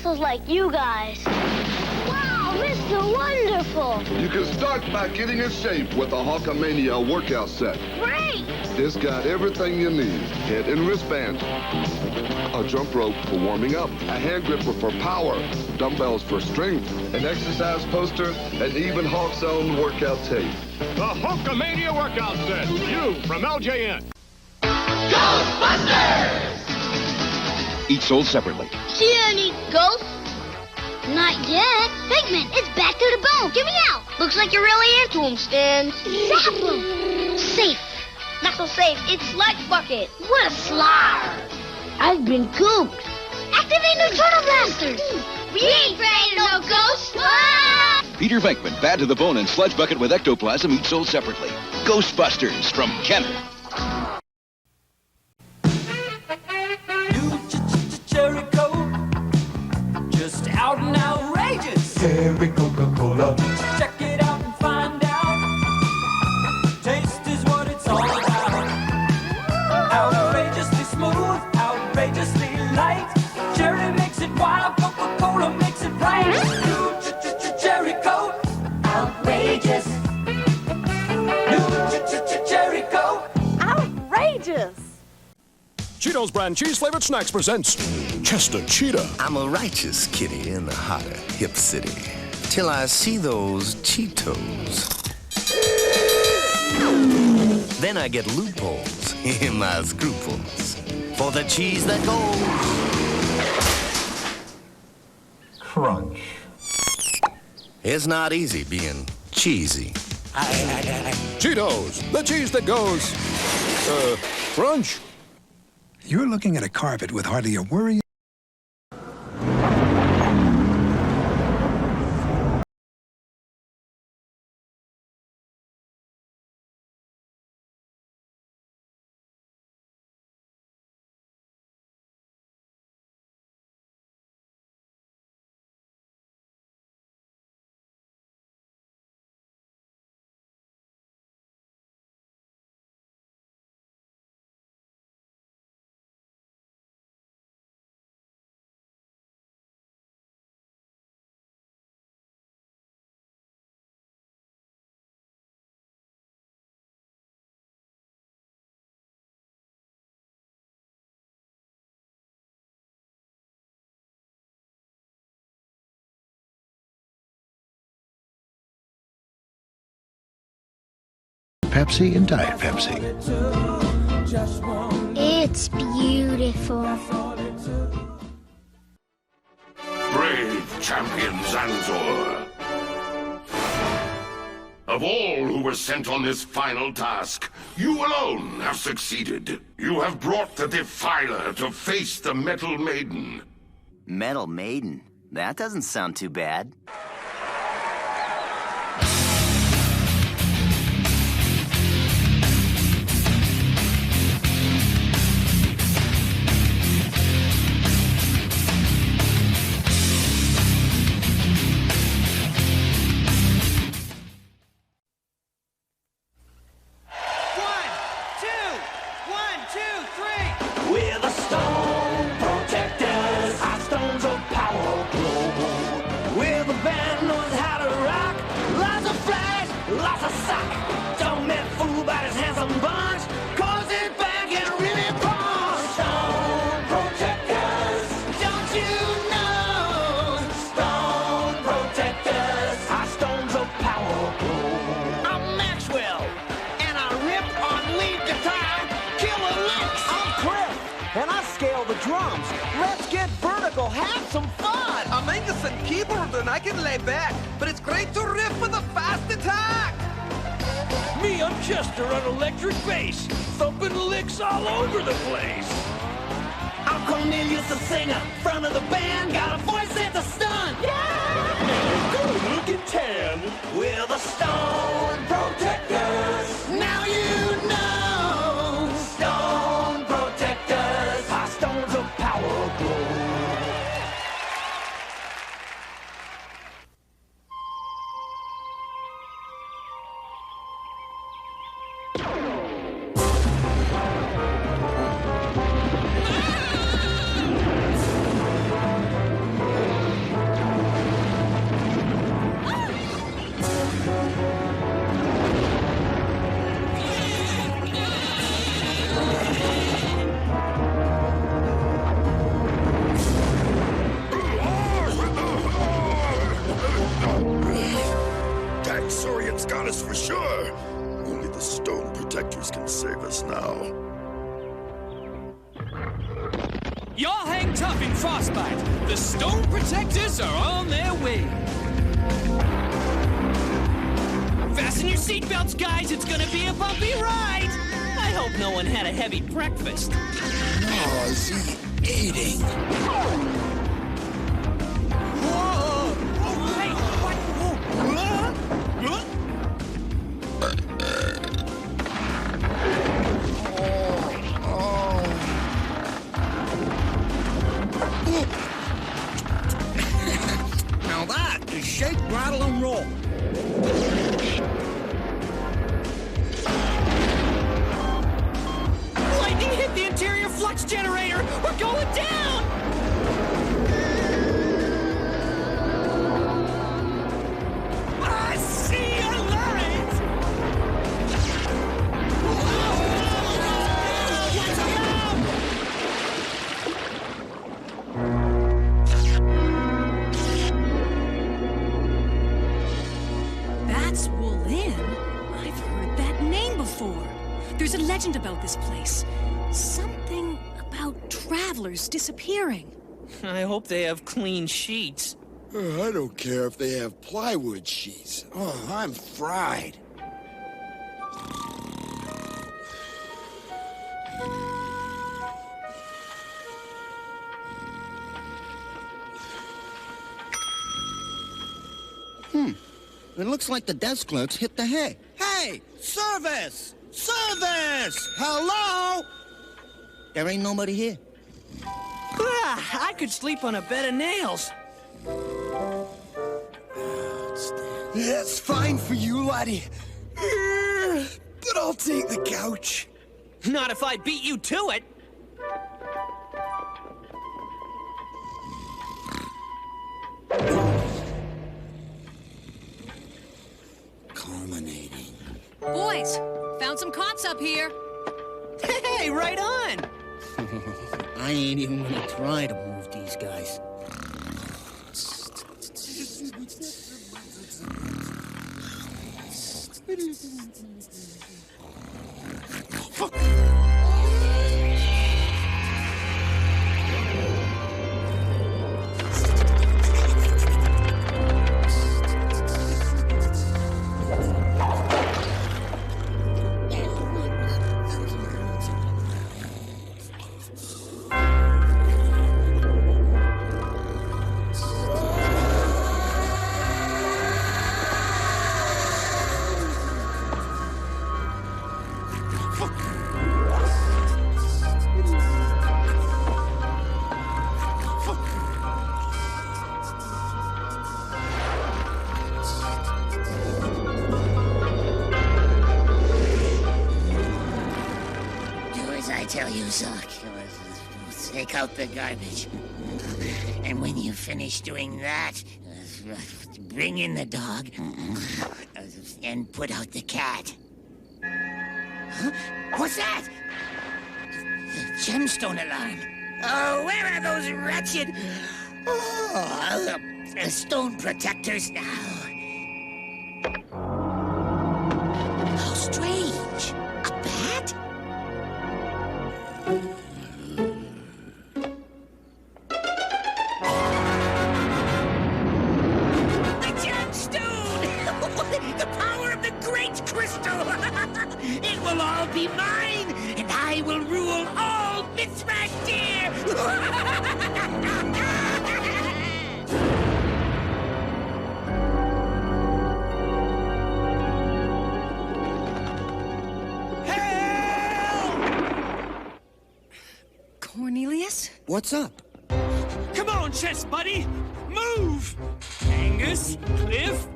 muscles like you guys. Wow, Mr. Wonderful. You can start by getting in shape with the Hulkamania workout set. Great. This got everything you need. Head and wristband. A jump rope for warming up. A hand gripper for power. Dumbbells for strength. An exercise poster. And even Hulk's own workout tape. The Hulkamania workout set. You from LJN. Ghostbusters! Each sold separately. See any ghosts? Not yet. Figment, it's back to the bone. Get me out. Looks like you're really into them, Stan. Zap them. Safe. Not so safe. It's Sludge Bucket. What a slob. I've been gooped. Activate new turtle blasters. We ain't afraid of no ghosts. Ah! Peter Venkman, Bad to the Bone, and Sludge Bucket with ectoplasm, each sold separately. Ghostbusters from Kenner. Cherry Coke, just out and outrageous. Cherry Coca-Cola. Check it out and find out. Taste is what it's all about. Outrageously smooth, outrageously light. Cherry makes it wild, Coca-Cola makes it right. New Cherry Coke, outrageous. New Cherry Coke, outrageous. Cheetos brand cheese-flavored snacks presents Chester Cheetah. I'm a righteous kitty in the hotter hip city. Till I see those Cheetos. Then I get loopholes in my scruples. For the cheese that goes. Crunch. It's not easy being cheesy. Cheetos, the cheese that goes. Crunch. You're looking at a carpet with hardly a worry. Pepsi and Diet Pepsi. It's beautiful. Brave champion Zanzor. Of all who were sent on this final task, you alone have succeeded. You have brought the Defiler to face the Metal Maiden. Metal Maiden? That doesn't sound too bad. We're the Stone Protectors, our stones of power glow. We're the band knows how to rock, lots of flash, lots of sock. Don't get fooled by this handsome bunch, cause it back and really punch. Stone Protectors, don't you know? Stone Protectors, our stones of power glow. I'm Maxwell, and I rip on lead guitar, killer licks. I'm Cliff, and I scale the drums. Let's get vertical, have some fun. I'm Angus and keyboard, and I can lay back, but it's great to riff with a fast attack. Me, I'm Chester on electric bass, thumping licks all over the place. I'm Cornelius the singer, front of the band, got a voice that's a stun. Yeah! Good looking tan. We're the Stone Protectors. Now you know. Stone Protectors, our stones of power glow. Y'all hang tough in Frostbite. The Stone Protectors are on their way. Fasten your seatbelts, guys. It's gonna be a bumpy ride. I hope no one had a heavy breakfast. Oh, is he eating? Whoa! Oh, hey, what? Now that is shake, rattle, and roll. Lightning hit the interior flux generator! We're going down! I see a light! That's Woolin. I've heard that name before. There's a legend about this place. Something about travelers disappearing. I hope they have clean sheets. I don't care if they have plywood sheets. Oh, I'm fried. It looks like the desk clerks hit the hay. Hey! Service! Service! Hello? There ain't nobody here. I could sleep on a bed of nails. That's fine for you, laddie. But I'll take the couch. Not if I beat you to it. Culminating. Boys, found some cots up here. Hey, right on! I ain't even gonna try to move these guys. Tell you, Zuck, take out the garbage. And when you finish doing that, bring in the dog and put out the cat. Huh? What's that? The gemstone alarm. Oh, where are those wretched stone protectors now? How strange. A bat? The power of the great crystal! It will all be mine, and I will rule all Mythic here! Cornelius? What's up? Come on, chess buddy! Move! Angus, Cliff,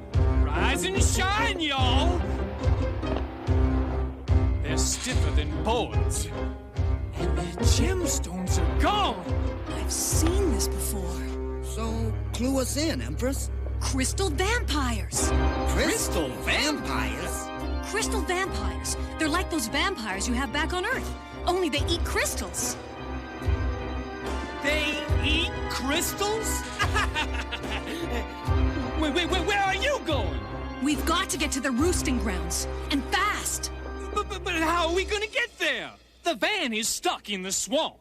rise and shine, y'all! They're stiffer than boards. And their gemstones are gone! I've seen this before. So, clue us in, Empress. Crystal vampires! Crystal vampires? Crystal vampires. They're like those vampires you have back on Earth. Only they eat crystals. They eat crystals? Wait, where are you going? We've got to get to the roosting grounds, and fast! But how are we gonna get there? The van is stuck in the swamp.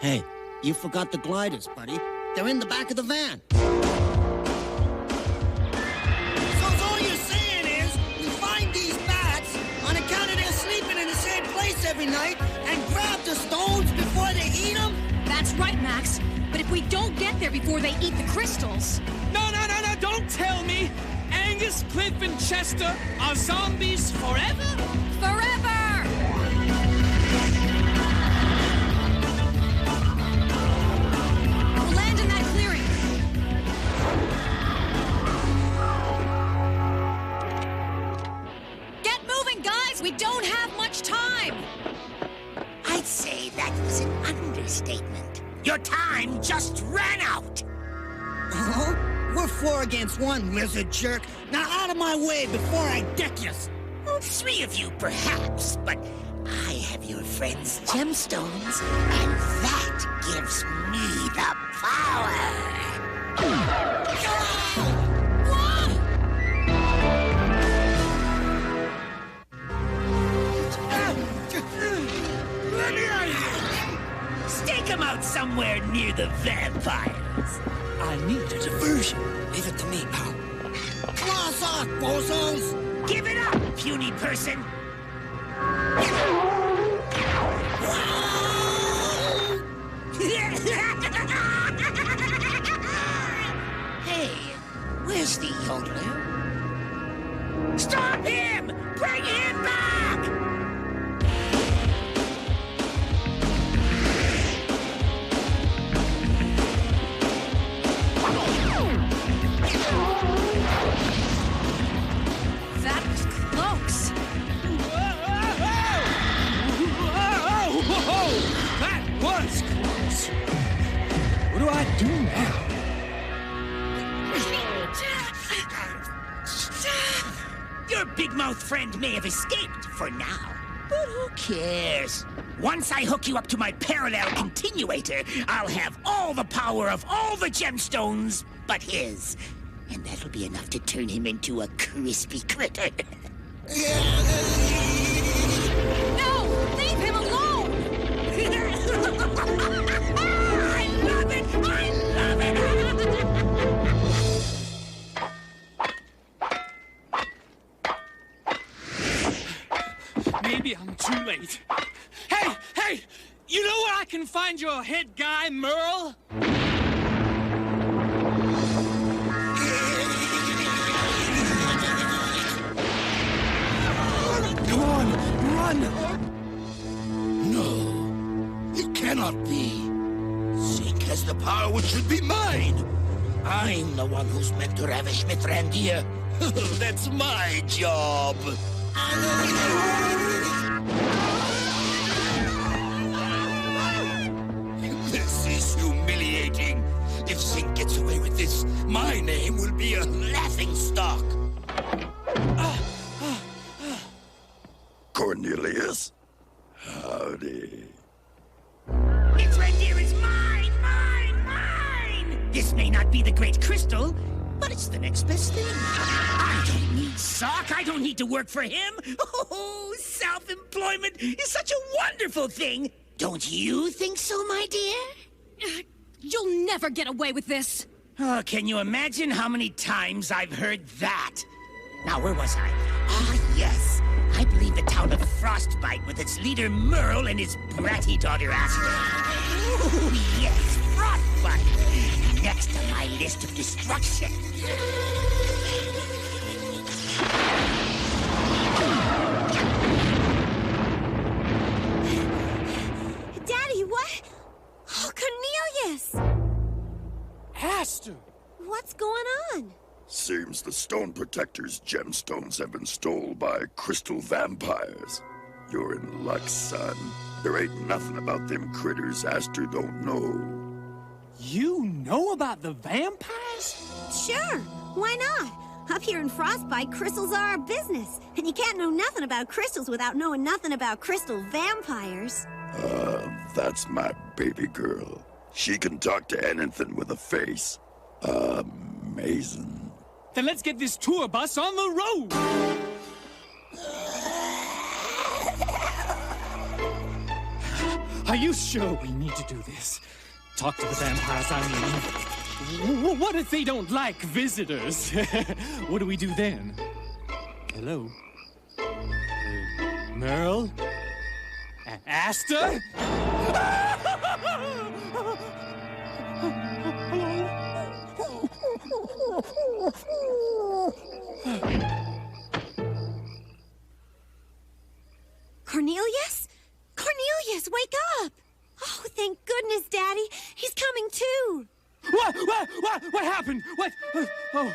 Hey, You forgot the gliders, buddy. They're in the back of the van. So all you're saying is, we find these bats on account of their sleeping in the same place every night and grab the stones before they eat them? That's right, Max. But if we don't get there before they eat the crystals... No, don't tell me! Angus, Cliff, and Chester are zombies forever? Forever! We'll land in that clearing. Get moving, guys! We don't have much time! I'd say that was an understatement. Your time just ran out! Uh-huh. We're 4 against 1, lizard jerk. Now out of my way before I deck you. Well, 3 of you, perhaps, but I have your friend's gemstones, and that gives me the power. Let me out of here! Stake him out somewhere near the vampires. I need a diversion. Leave it to me, pal. Claws off, bozos! Give it up, puny person! Hey, where's the yodeler? Stop him! Bring him back! That was close. That was close. What do I do now? Your big-mouth friend may have escaped for now, but who cares? Once I hook you up to my parallel continuator, I'll have all the power of all the gemstones but his. And that'll be enough to turn him into a crispy critter. No! Leave him alone! I love it! I love it! Maybe I'm too late. Hey! You know where I can find your head guy, Merle? Come on, run! No, it cannot be. Zeke has the power which should be mine. I'm the one who's meant to ravish Mithrandir. That's my job. This is humiliating. If Zeke gets away with this, my name will be a laughingstock. Cornelius? Howdy. Mithrandir is mine! This may not be the great crystal, but it's the next best thing. I don't need Sock. I don't need to work for him. Oh, self-employment is such a wonderful thing. Don't you think so, my dear? You'll never get away with this. Oh, can you imagine how many times I've heard that? Now, where was I? Ah, yes. I believe the town of Frostbite with its leader Merle and his bratty daughter Aster. Oh, yes, Frostbite. Next on my list of destruction. Daddy, what? Oh, Cornelius! Aster! What's going on? Seems the Stone Protector's gemstones have been stole by crystal vampires. You're in luck, son. There ain't nothing about them critters Aster don't know. You know about the vampires? Sure, why not? Up here in Frostbite, crystals are our business. And you can't know nothing about crystals without knowing nothing about crystal vampires. That's my baby girl. She can talk to anything with a face. Amazing. Then let's get this tour bus on the road! Are you sure we need to do this? talk to the vampires, I mean. What if they don't like visitors? What do we do then? Hello? Merle? Aster? Cornelius? Cornelius, wake up! Oh, thank goodness, Daddy. He's coming too. What happened? What? Oh.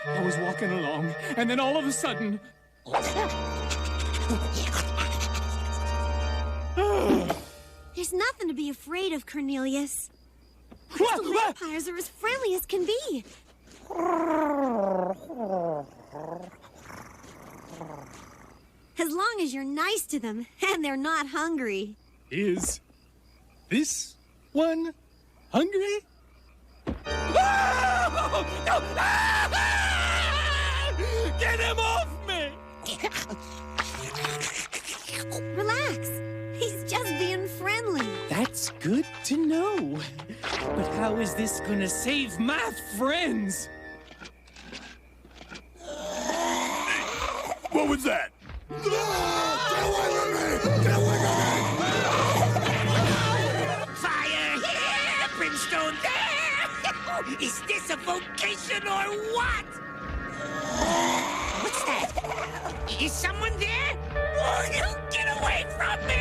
I was walking along, and then all of a sudden... There's nothing to be afraid of, Cornelius. Crystal vampires are as friendly as can be. As long as you're nice to them, and they're not hungry. Is this one hungry? No! Get him off me! Relax. He's just being friendly. That's good to know. But how is this gonna save my friends? What was that? Fire here, brimstone there! Is this a vocation or what? What's that? Is someone there? Oh, you get away from me!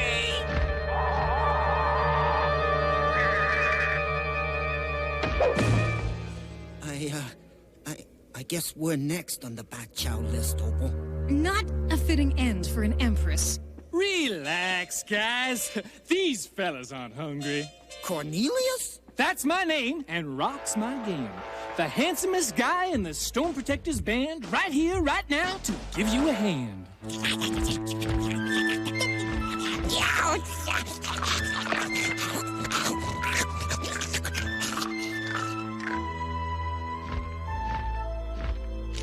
I guess we're next on the Bat Chow list, Opal. Not a fitting end for an empress. Relax, guys. These fellas aren't hungry. Cornelius? That's my name, and Rock's my game. The handsomest guy in the Storm Protectors band, right here, right now, to give you a hand.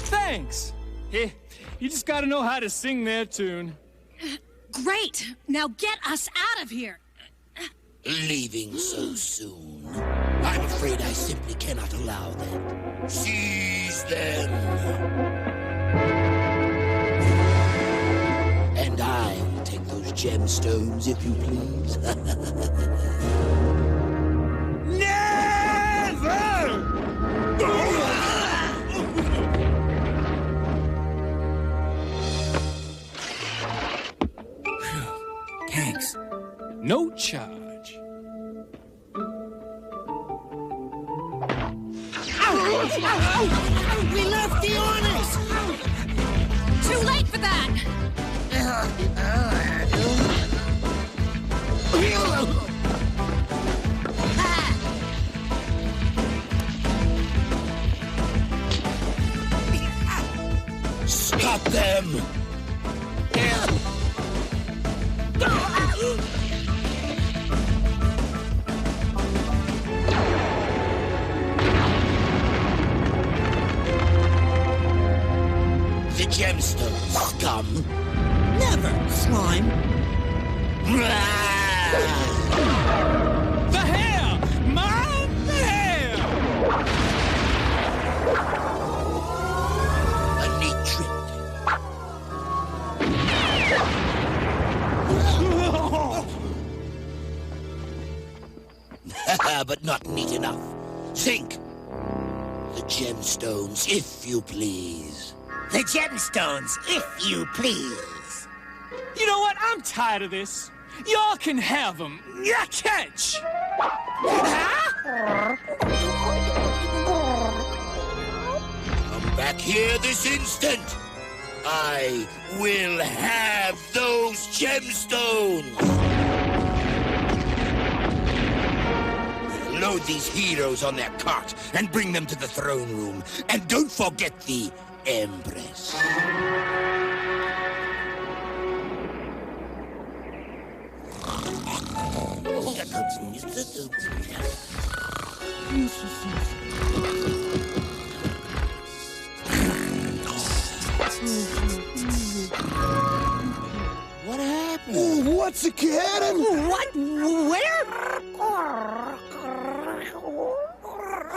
Thanks. You just gotta know how to sing their tune. Great. Now get us out of here. Leaving so soon. I'm afraid I simply cannot allow that. Seize them. And I will take those gemstones, if you please. Thanks. No charge. We left the honors! Too late for that! Stop them! The gemstones, scum. Never, slime. The hair! My hair! A neat trick. But not neat enough. Think. The gemstones, if you please. The gemstones, if you please. You know what? I'm tired of this. Y'all can have them. Ya catch! Come back here this instant. I will have those gemstones. Load these heroes on their cart and bring them to the throne room. And don't forget the Empress. What happened? What's a cannon? What? Where?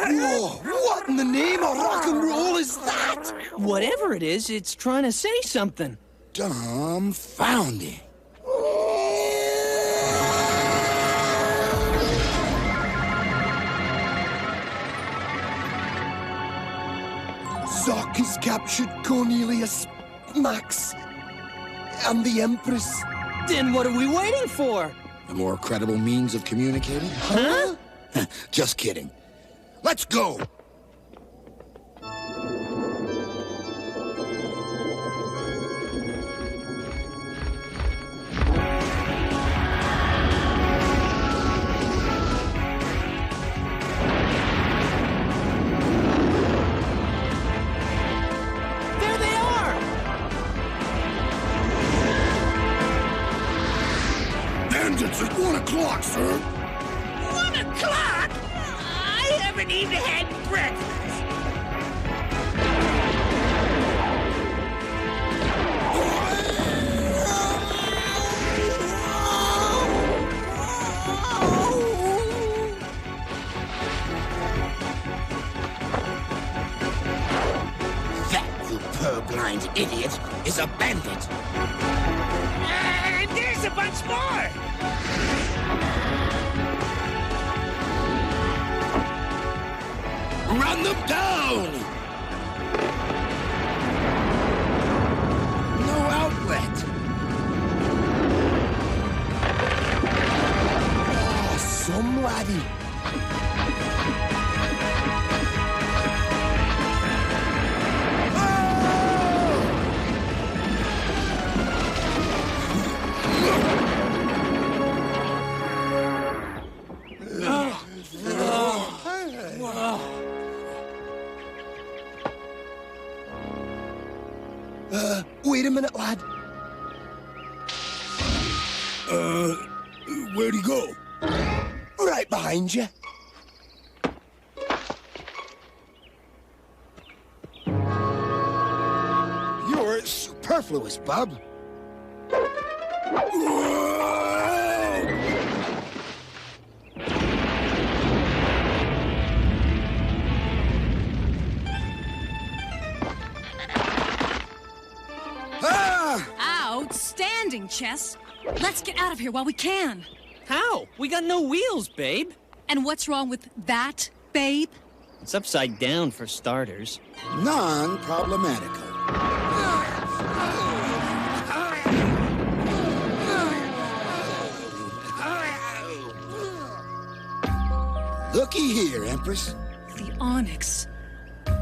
Whoa, what in the name of rock and roll is that? Whatever it is, it's trying to say something. Dumbfounding. Zoc has captured Cornelius, Max, and the Empress. Then what are we waiting for? A more credible means of communicating? Huh? Just kidding. Let's go! There they are! Bandits at 1 o'clock, sir. 1 o'clock? I haven't even had breakfast. That, you purblind idiot, is a bandit. And there's a bunch more. Run them down! No outlet. Oh, some laddie. Wait a minute, lad. Where'd he go? Right behind you. You're superfluous, bub. Outstanding, Chess. Let's get out of here while we can. How? We got no wheels, babe. And what's wrong with that, babe? It's upside down for starters. Non-problematical. Looky here, Empress. The Onyx.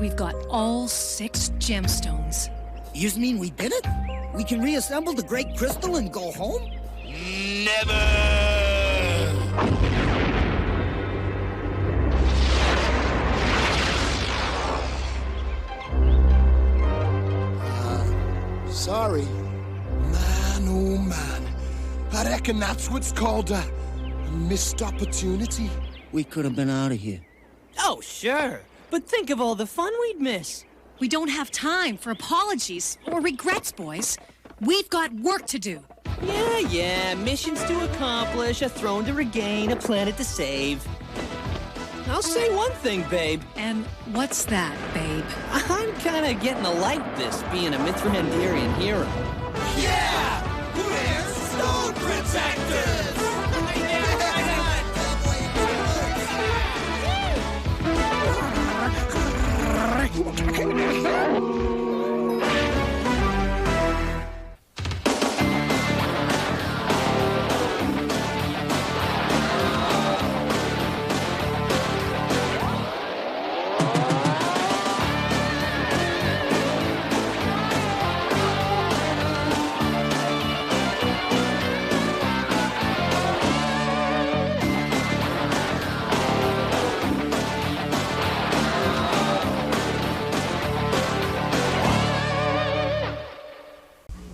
We've got all 6 gemstones. You mean we did it? We can reassemble the Great Crystal and go home? Sorry. Man, oh man. I reckon that's what's called a missed opportunity. We could have been out of here. Oh, sure. But think of all the fun we'd miss. We don't have time for apologies or regrets, boys. We've got work to do. Yeah, missions to accomplish, a throne to regain, a planet to save. I'll say one thing, babe. And what's that, babe? I'm kinda getting to like this, being a Mithrahendirian hero. Yeah! We're Stone Protectors!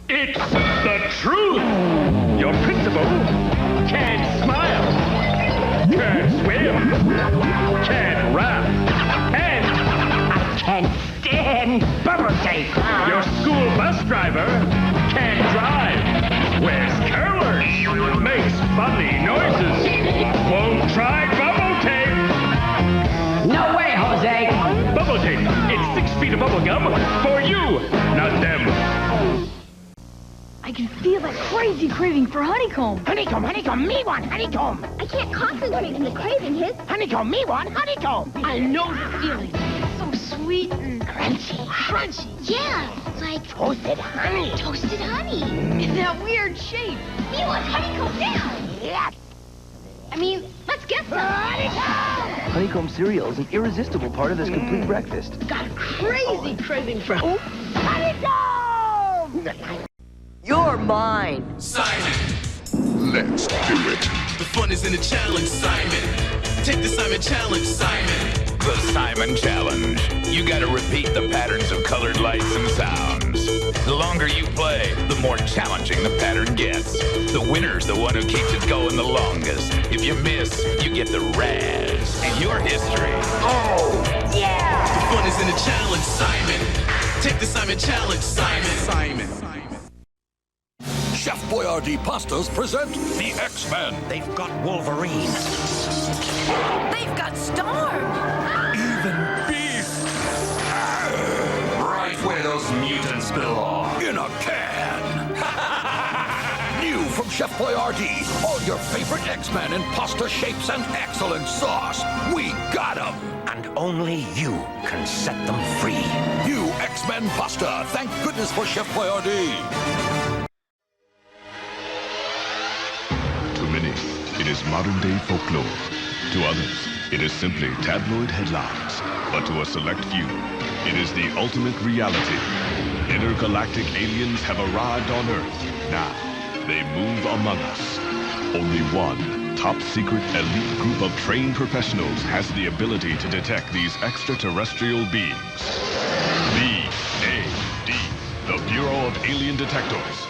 It's the truth! Your principal can't smile, can't swim, can't rap, and I can't stand bubble tape. Your school bus driver can't drive, wears curlers, makes funny noises, won't try bubble tape. No way, bubblegum for you, not them. I can feel that crazy craving for honeycomb. Honeycomb, honeycomb, me want honeycomb. I can't concentrate when the craving hits. Honeycomb, me want honeycomb. I know the feeling. It's so sweet and Crunchy. crunchy. Yeah, like Toasted honey. toasted honey. In that weird shape. Me want honeycomb now. Yeah. I mean, let's get some. Honeycomb cereal is an irresistible part of this complete breakfast. Got a crazy craving for Honeycomb! You're mine. Simon, Let's do it. the fun is in the challenge, Simon. Take the Simon challenge, Simon. The Simon Challenge. You gotta repeat the patterns of colored lights and sounds. The longer you play, the more challenging the pattern gets. The winner's the one who keeps it going the longest. If you miss, you get the razz. And your history. Oh, yeah! The fun is in the challenge, Simon. Take the Simon challenge, Simon. Simon. Chef Boyardee pastas present the X-Men. They've got Wolverine. They've got Storm. Even Beast. Right where those mutants belong. In a can. New from Chef Boyardee. All your favorite X-Men in pasta shapes and excellent sauce. We got 'em. And only you can set them free. New X-Men pasta. Thank goodness for Chef Boyardee. To many, it is modern-day folklore. To others, it is simply tabloid headlines. But to a select few, it is the ultimate reality. Intergalactic aliens have arrived on Earth. Now, they move among us. Only one top-secret elite group of trained professionals has the ability to detect these extraterrestrial beings. B.A.D, the Bureau of Alien Detectors.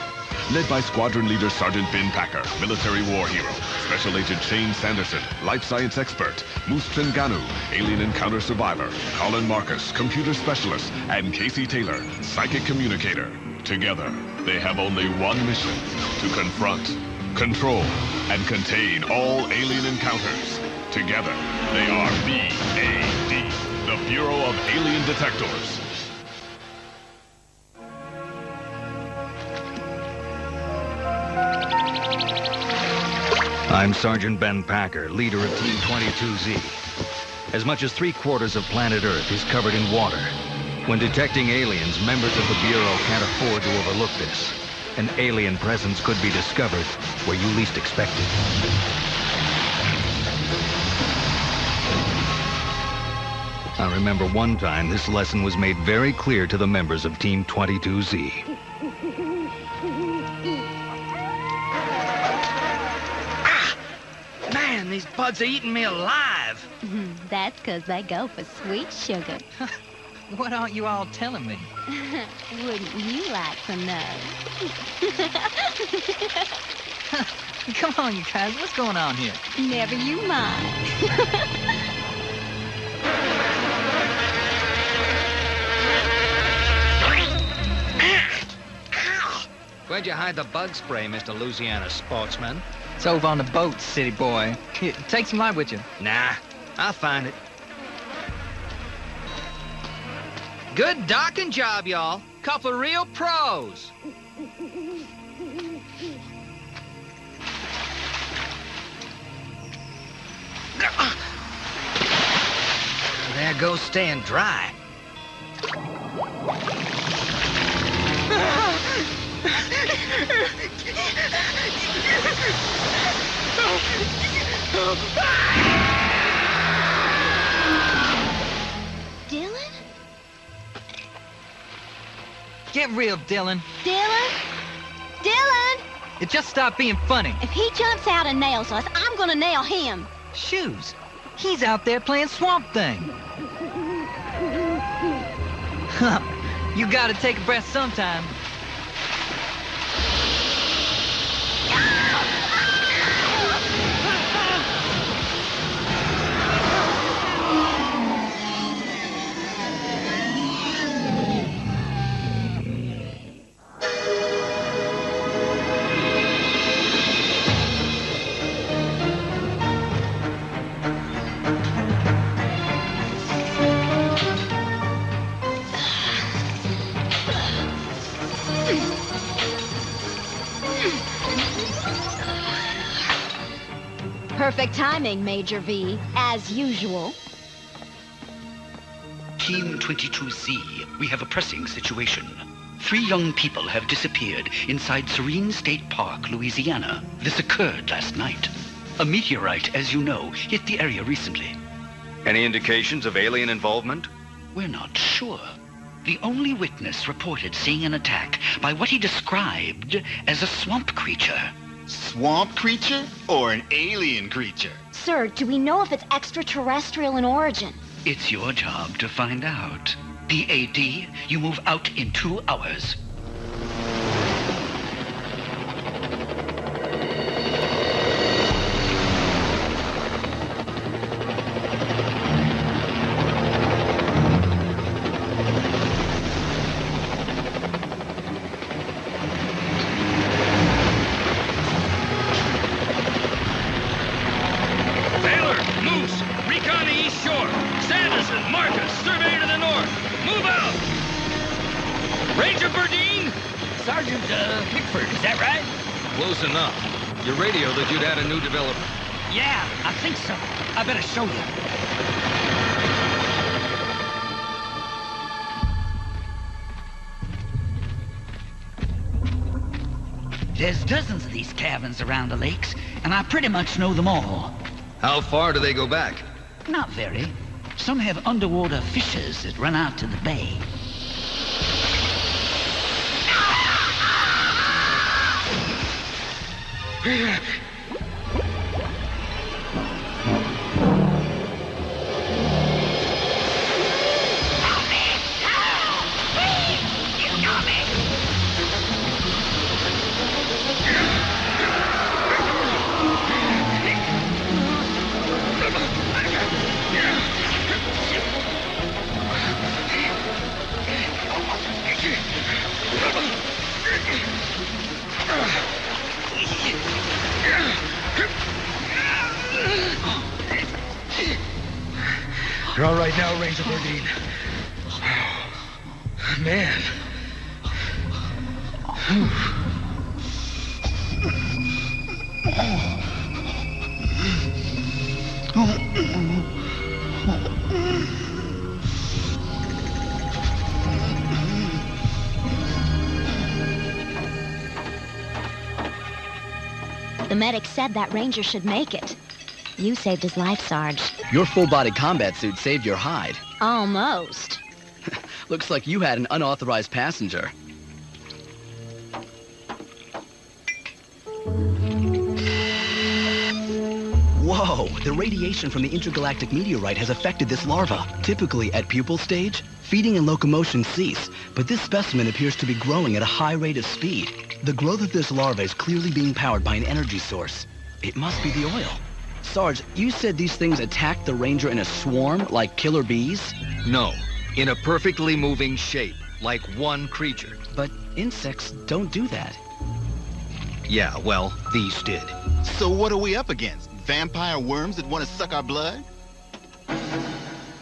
Led by Squadron Leader Sergeant Ben Packer, military war hero, Special Agent Shane Sanderson, life science expert, Moose Trenganu, alien encounter survivor, Colin Marcus, computer specialist, and Casey Taylor, psychic communicator. Together, they have only one mission: to confront, control, and contain all alien encounters. Together, they are B.A.D, the Bureau of Alien Detectors. I'm Sergeant Ben Packer, leader of Team 22Z. As much as 3/4 of planet Earth is covered in water. When detecting aliens, members of the Bureau can't afford to overlook this. An alien presence could be discovered where you least expect it. I remember one time this lesson was made very clear to the members of Team 22Z. Man, these bugs are eating me alive. That's because they go for sweet sugar. What aren't you all telling me? Wouldn't you like to know? Come on, you guys. What's going on here? Never you mind. Where'd you hide the bug spray, Mr. Louisiana sportsman? It's over on the boat, city boy. Here, take some light with you. Nah, I'll find it. Good docking job, y'all. Couple of real pros. There goes staying dry. Dylan? Get real, Dylan. Dylan? Dylan? It just stopped being funny. If he jumps out and nails us, I'm gonna nail him. Shoes. He's out there playing Swamp Thing. Huh. You gotta take a breath sometime. Perfect timing, Major V, as usual. Team 22Z, we have a pressing situation. 3 young people have disappeared inside Serene State Park, Louisiana. This occurred last night. A meteorite, as you know, hit the area recently. Any indications of alien involvement? We're not sure. The only witness reported seeing an attack by what he described as a swamp creature. Swamp creature or an alien creature? Sir, do we know if it's extraterrestrial in origin? It's your job to find out. B.A.D, you move out in 2 hours. Close enough. Your radio that you'd had a new development. Yeah, I think so. I better show you. There's dozens of these caverns around the lakes, and I pretty much know them all. How far do they go back? Not very. Some have underwater fissures that run out to the bay. You're all right now, Ranger Burdine. Man. The medic said that ranger should make it. You saved his life, Sarge. Your full-body combat suit saved your hide. Almost. Looks like you had an unauthorized passenger. Whoa! The radiation from the intergalactic meteorite has affected this larva. Typically, at pupal stage, feeding and locomotion cease, but this specimen appears to be growing at a high rate of speed. The growth of this larva is clearly being powered by an energy source. It must be the oil. Sarge, you said these things attacked the Ranger in a swarm, like killer bees? No, in a perfectly moving shape, like one creature. But insects don't do that. Yeah, well, these did. So what are we up against? Vampire worms that want to suck our blood?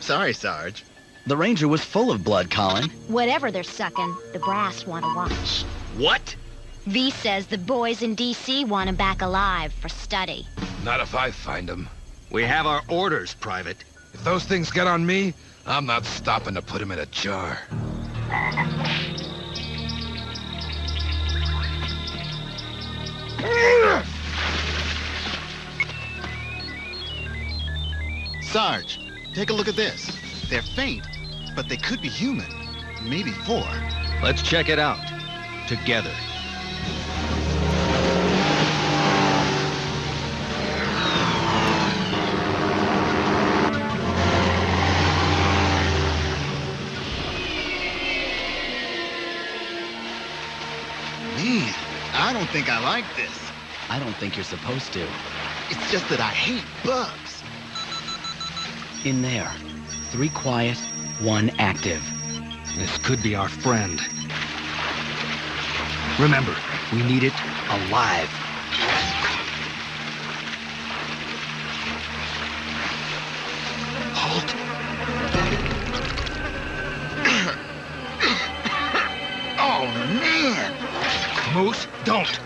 Sorry, Sarge. The Ranger was full of blood, Colin. Whatever they're sucking, the brass want to watch. What? V says the boys in D.C. want him back alive for study. Not if I find them. We have our orders, Private. If those things get on me, I'm not stopping to put them in a jar. Sarge, take a look at this. They're faint, but they could be human. Maybe 4. Let's check it out. Together. Man, I don't think I like this. I don't think you're supposed to. It's just that I hate bugs. In there. 3 quiet, 1 active. This could be our friend. Remember, we need it alive. Halt. Oh, man. Moose, don't.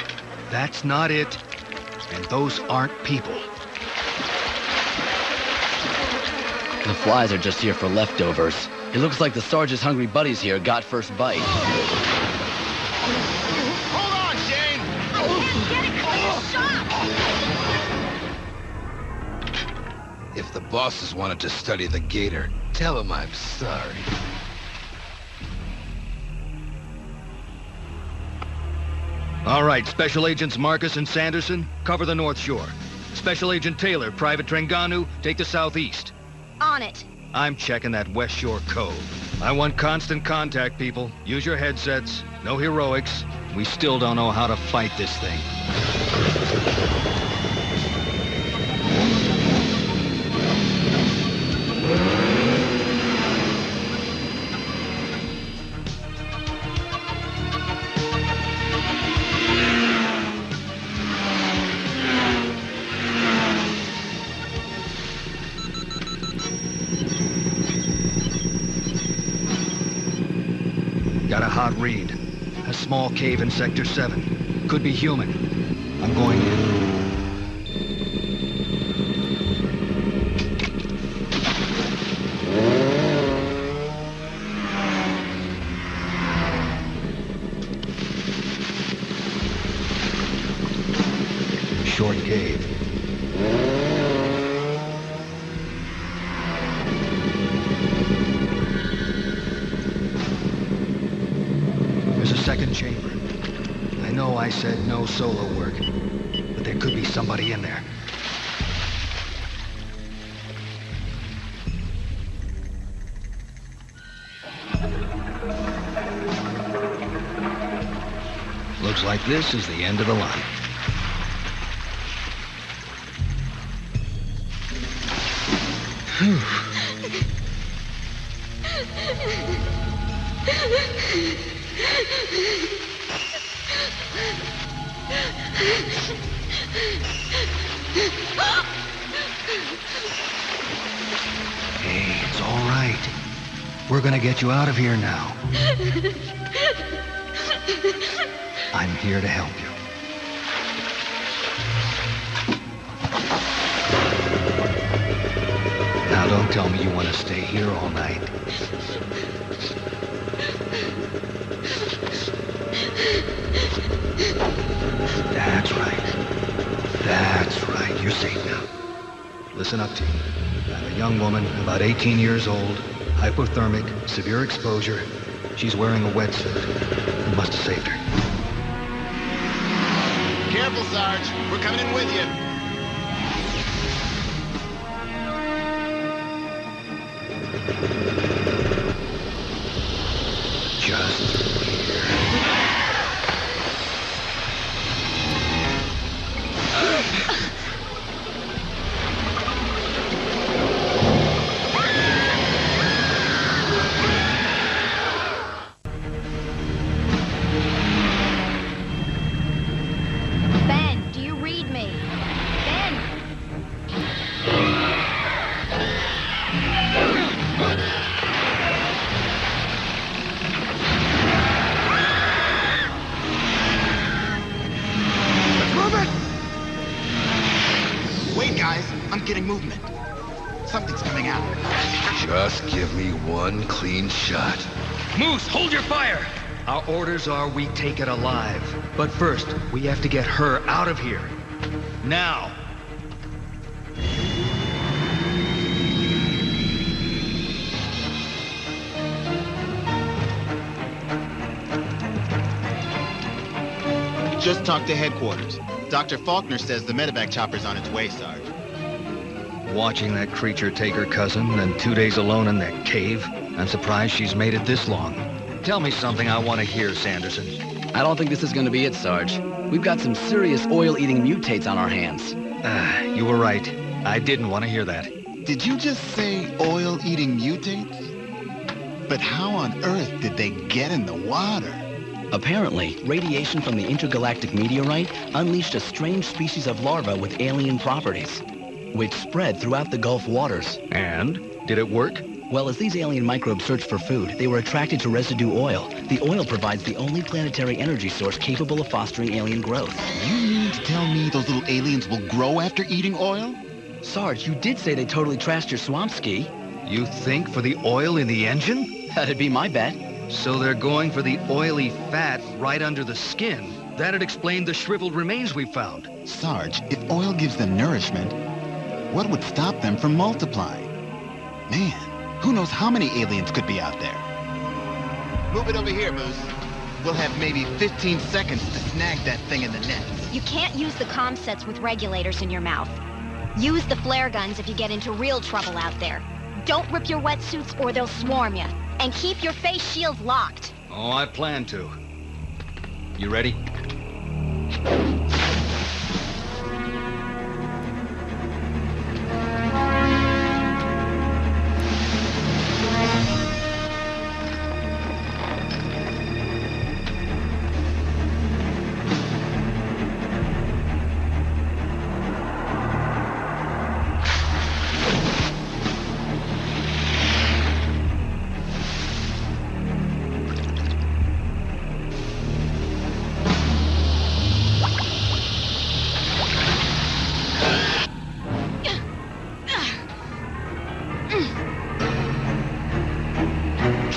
That's not it. And those aren't people. The flies are just here for leftovers. It looks like the Sarge's hungry buddies here got first bite. Hold on, Shane! If the bosses wanted to study the gator, tell them I'm sorry. All right, Special Agents Marcus and Sanderson, cover the North Shore. Special Agent Taylor, Private Trengganu, take the southeast. On it. I'm checking that West Shore cove. I want constant contact, people. Use your headsets. No heroics. We still don't know how to fight this thing. Got a hot read. A small cave in Sector 7. Could be human. I'm going in. Short cave. Second chamber. I know I said no solo work, but there could be somebody in there. Looks like this is the end of the line. Whew. Hey, it's all right. We're gonna get you out of here now. I'm here to help you. Now don't tell me you want to stay here all night. That's right. That's right. You're safe now. Listen up, team. I have a young woman, about 18 years old, hypothermic, severe exposure. She's wearing a wetsuit. We must have saved her. Careful, Sarge. We're coming in with you. Just here. Ben, do you read me? Ben! Wait, guys. I'm getting movement. Something's coming out. Just give me one clean shot. Moose, hold your fire! Our orders are we take it alive. But first, we have to get her out of here. Now! Just talked to headquarters. Dr. Faulkner says the medevac chopper's on its way, Sarge. Watching that creature take her cousin, and 2 days alone in that cave, I'm surprised she's made it this long. Tell me something I want to hear, Sanderson. I don't think this is going to be it, Sarge. We've got some serious oil-eating mutates on our hands. You were right. I didn't want to hear that. Did you just say oil-eating mutates? But how on earth did they get in the water? Apparently, radiation from the intergalactic meteorite unleashed a strange species of larva with alien properties, which spread throughout the Gulf waters. And? Did it work? Well, as these alien microbes searched for food, they were attracted to residue oil. The oil provides the only planetary energy source capable of fostering alien growth. You mean to tell me those little aliens will grow after eating oil? Sarge, you did say they totally trashed your swamp ski. You think for the oil in the engine? That'd be my bet. So they're going for the oily fat right under the skin. That'd explain the shriveled remains we found. Sarge, if oil gives them nourishment, what would stop them from multiplying? Man, who knows how many aliens could be out there? Move it over here, Moose. We'll have maybe 15 seconds to snag that thing in the net. You can't use the comm sets with regulators in your mouth. Use the flare guns if you get into real trouble out there. Don't rip your wetsuits or they'll swarm you. And keep your face shields locked. Oh, I plan to. You ready?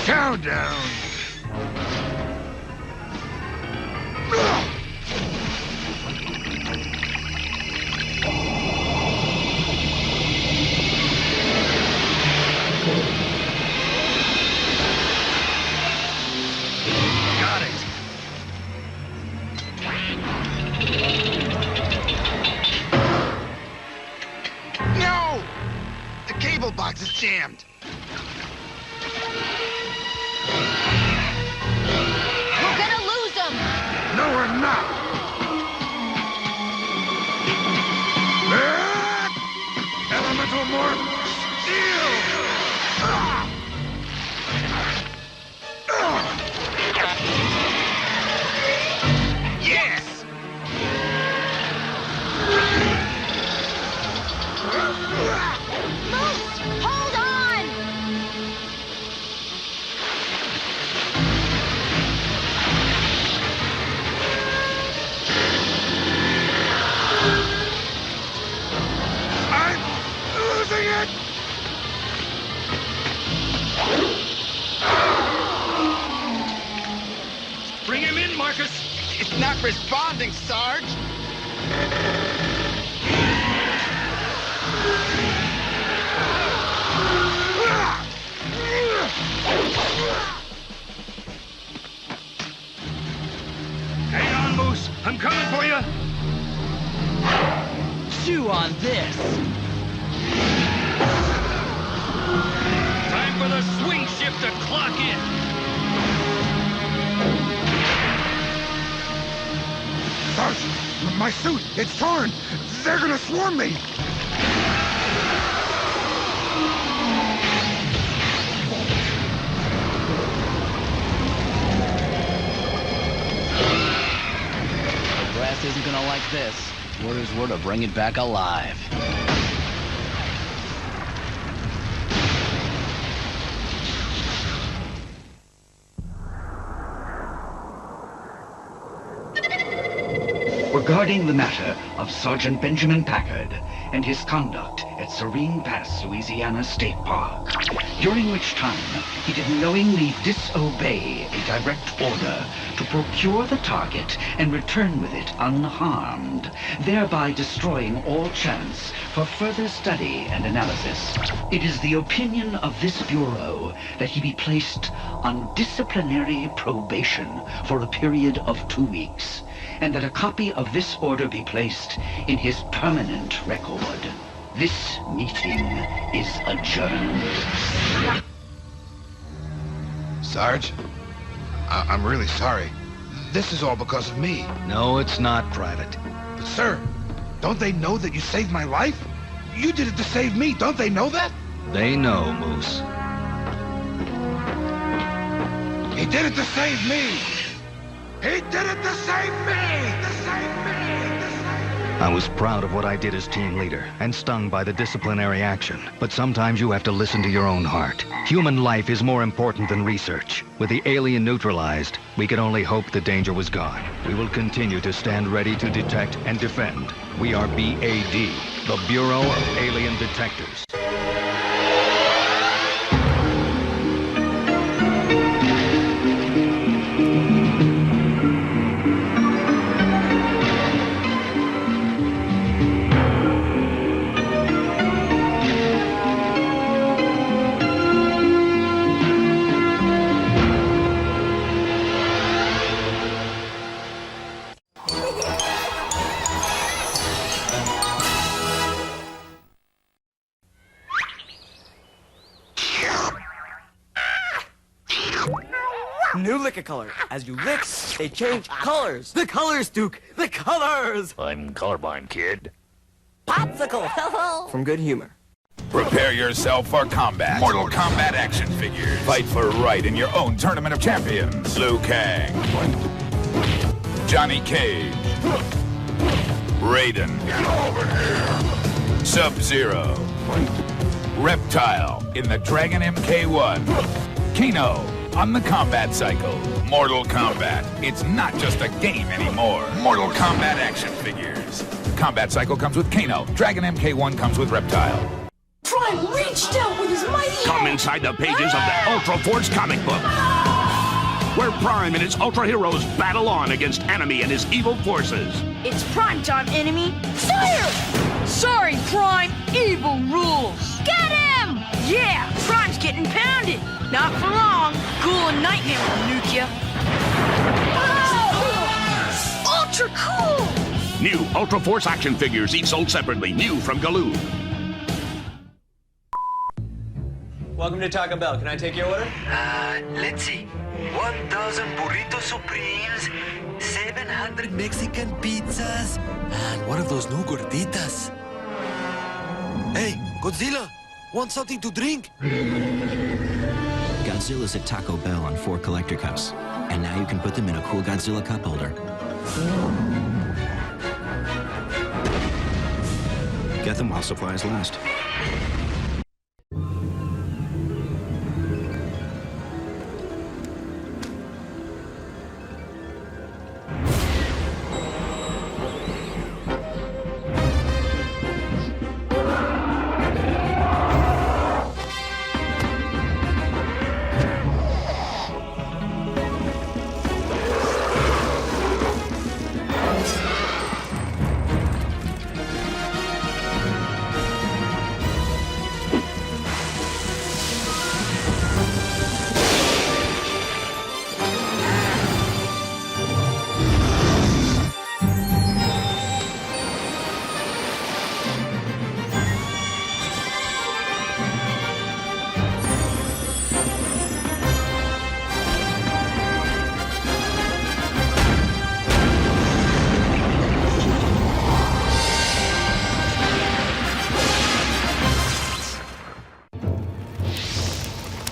Countdown. Got it. No! The cable box is jammed. We're gonna lose them! No, we're not. Elemental morph. Steel. Yes! Moose, hold on! I'm losing it. Bring him in, Marcus. It's not responding, Sarge. Hang on, Moose. I'm coming for you. Chew on this. Time for the swing shift to clock in. Sarge, my suit, it's torn. They're gonna swarm me. Brass isn't gonna like this. Orders were to bring it back alive. Regarding the matter of Sergeant Benjamin Packard and his conduct at Serene Pass, Louisiana State Park, during which time he did knowingly disobey a direct order to procure the target and return with it unharmed, thereby destroying all chance for further study and analysis. It is the opinion of this Bureau that he be placed on disciplinary probation for a period of 2 weeks, and that a copy of this order be placed in his permanent record. This meeting is adjourned. Sarge, I'm really sorry. This is all because of me. No, it's not, Private. But sir, don't they know that you saved my life? You did it to save me, don't they know that? They know, Moose. He did it to save me! He did it to save me! To save me! To save me! I was proud of what I did as team leader and stung by the disciplinary action. But sometimes you have to listen to your own heart. Human life is more important than research. With the alien neutralized, we can only hope the danger was gone. We will continue to stand ready to detect and defend. We are B.A.D, the Bureau of Alien Detectors. New liquor color. As you lick, they change colors. The colors, Duke. The colors. I'm colorblind, kid. Popsicle. Hello. From Good Humor. Prepare yourself for combat. Mortal Kombat action figures. Fight for right in your own tournament of champions. Liu Kang. Johnny Cage. Raiden. Get over here. Sub-Zero. Reptile in the Dragon MK1. Kano on the Combat Cycle. Mortal Kombat. It's not just a game anymore. Mortal Kombat action figures. Combat Cycle comes with Kano. Dragon MK1 comes with Reptile. Prime reached out with his mighty Come inside the pages of the Ultra Force comic book, where Prime and his Ultra heroes battle on against Enemy and his evil forces. It's Prime time, enemy. Fire! Sorry, Prime. Evil rules. Get him! Yeah, Prime's getting pounded. Not for long. Ghoul and Nightmare will nuke ya. Oh! Ultra cool! New Ultra Force action figures, each sold separately. New from Galoob. Welcome to Taco Bell. Can I take your order? Let's see. 1,000 burrito supremes, 700 Mexican pizzas, and what of those new gorditas? Hey, Godzilla, want something to drink? Godzilla's at Taco Bell on 4 collector cups. And now you can put them in a cool Godzilla cup holder. Get them while supplies last.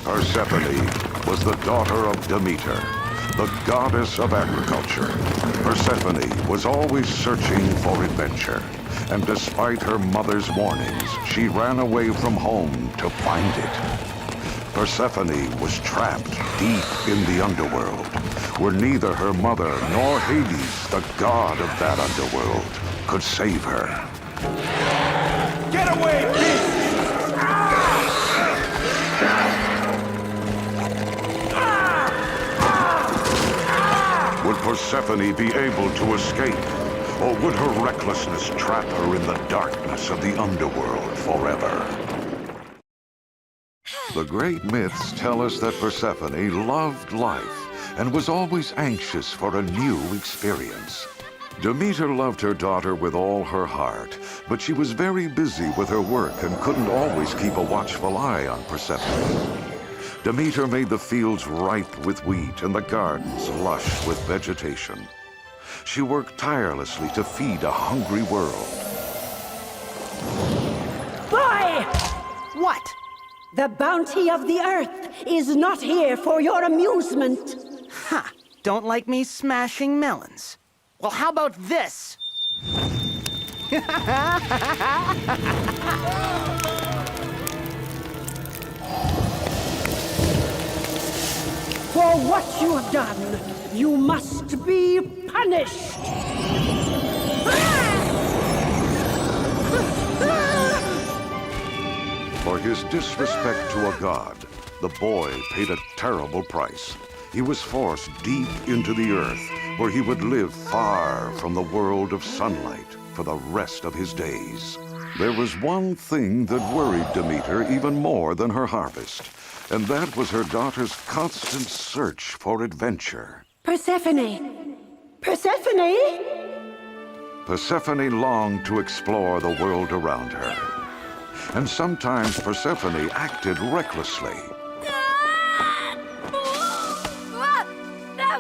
Persephone was the daughter of Demeter, the goddess of agriculture. Persephone was always searching for adventure, and despite her mother's warnings, she ran away from home to find it. Persephone was trapped deep in the underworld, where neither her mother nor Hades, the god of that underworld, could save her. Get away, beast! Would Persephone be able to escape, or would her recklessness trap her in the darkness of the underworld forever? The great myths tell us that Persephone loved life and was always anxious for a new experience. Demeter loved her daughter with all her heart, but she was very busy with her work and couldn't always keep a watchful eye on Persephone. Demeter made the fields ripe with wheat and the gardens lush with vegetation. She worked tirelessly to feed a hungry world. Boy! What? The bounty of the earth is not here for your amusement. Ha! Don't like me smashing melons. Well, how about this? For what you have done, you must be punished. For his disrespect to a god, the boy paid a terrible price. He was forced deep into the earth, where he would live far from the world of sunlight for the rest of his days. There was one thing that worried Demeter even more than her harvest, and that was her daughter's constant search for adventure. Persephone! Persephone! Persephone longed to explore the world around her. And sometimes Persephone acted recklessly.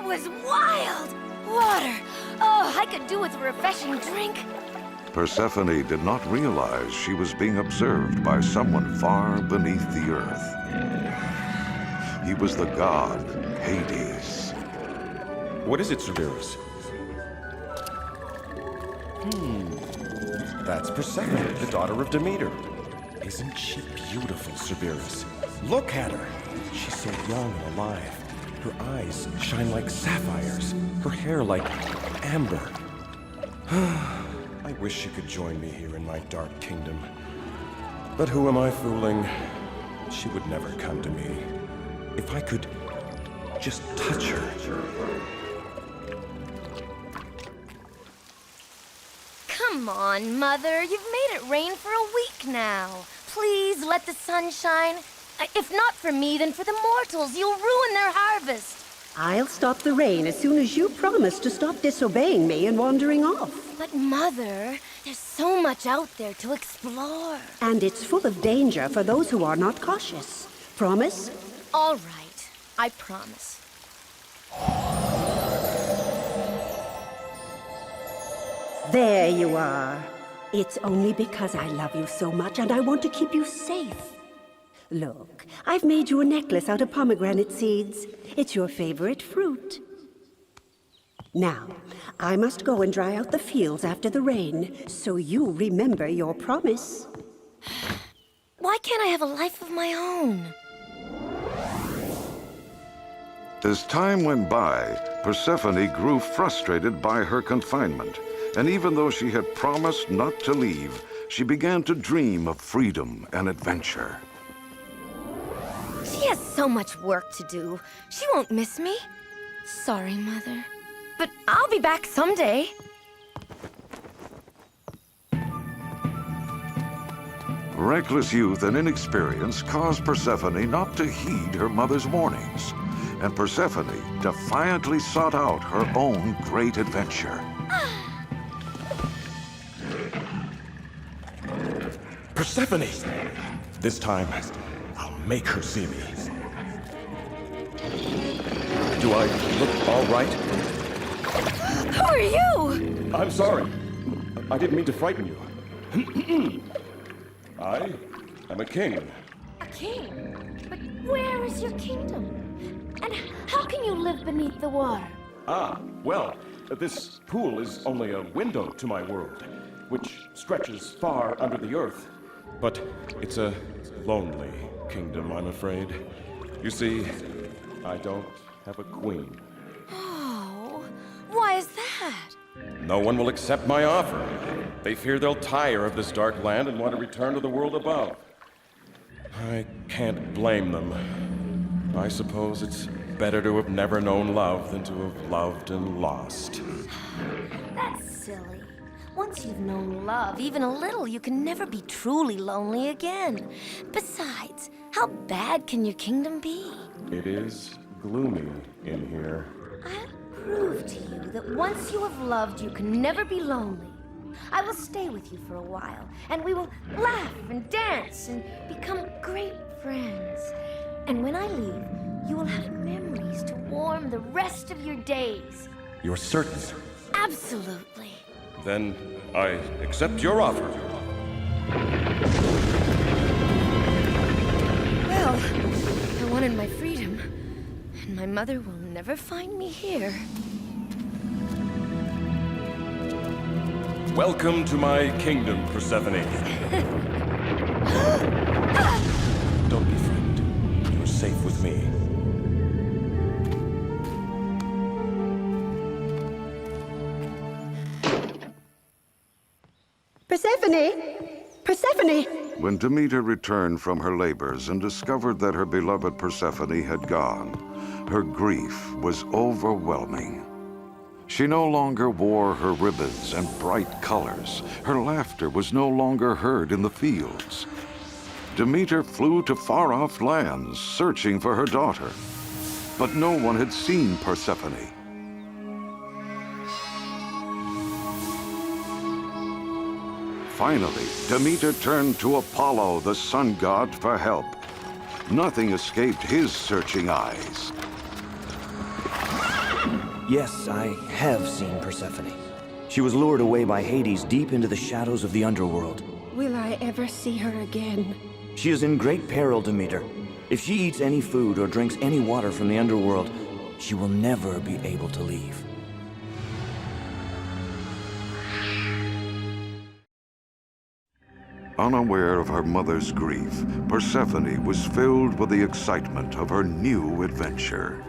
was wild! Water! Oh, I could do with a refreshing drink. Persephone did not realize she was being observed by someone far beneath the earth. He was the god Hades. What is it, Cerberus? That's Persephone, the daughter of Demeter. Isn't she beautiful, Cerberus? Look at her! She's so young and alive. Her eyes shine like sapphires. Her hair like amber. I wish she could join me here in my dark kingdom. But who am I fooling? She would never come to me. If I could just touch her. Come on, Mother. You've made it rain for a week now. Please let the sun shine. If not for me, then for the mortals. You'll ruin their harvest. I'll stop the rain as soon as you promise to stop disobeying me and wandering off. But Mother, there's so much out there to explore. And it's full of danger for those who are not cautious. Promise? All right. I promise. There you are. It's only because I love you so much and I want to keep you safe. Look, I've made you a necklace out of pomegranate seeds. It's your favorite fruit. Now, I must go and dry out the fields after the rain, so you remember your promise. Why can't I have a life of my own? As time went by, Persephone grew frustrated by her confinement, and even though she had promised not to leave, she began to dream of freedom and adventure. She has so much work to do. She won't miss me. Sorry, Mother. But I'll be back someday. Reckless youth and inexperience caused Persephone not to heed her mother's warnings, and Persephone defiantly sought out her own great adventure. Persephone! This time, I'll make her see me. Do I look all right? Who are you? I'm sorry. I didn't mean to frighten you. I am a king. A king? But where is your kingdom? And how can you live beneath the water? Ah, well, this pool is only a window to my world, which stretches far under the earth. But it's a lonely kingdom, I'm afraid. You see, I don't have a queen. Oh, why is that? No one will accept my offer. They fear they'll tire of this dark land and want to return to the world above. I can't blame them. I suppose it's better to have never known love than to have loved and lost. That's silly. Once you've known love, even a little, you can never be truly lonely again. Besides, how bad can your kingdom be? It is gloomy in here. I'll prove to you that once you have loved, you can never be lonely. I will stay with you for a while, and we will laugh and dance and become great friends. And when I leave, you will have memories to warm the rest of your days. You're certain? Absolutely. Then I accept your offer. Well, I wanted my freedom, and my mother will never find me here. Welcome to my kingdom, Persephone. Don't be frightened. You're safe with me. Persephone! Persephone! When Demeter returned from her labors and discovered that her beloved Persephone had gone, her grief was overwhelming. She no longer wore her ribbons and bright colors. Her laughter was no longer heard in the fields. Demeter flew to far-off lands, searching for her daughter. But no one had seen Persephone. Finally, Demeter turned to Apollo, the sun god, for help. Nothing escaped his searching eyes. Yes, I have seen Persephone. She was lured away by Hades deep into the shadows of the underworld. Will I ever see her again? She is in great peril, Demeter. If she eats any food or drinks any water from the underworld, she will never be able to leave. Unaware of her mother's grief, Persephone was filled with the excitement of her new adventure.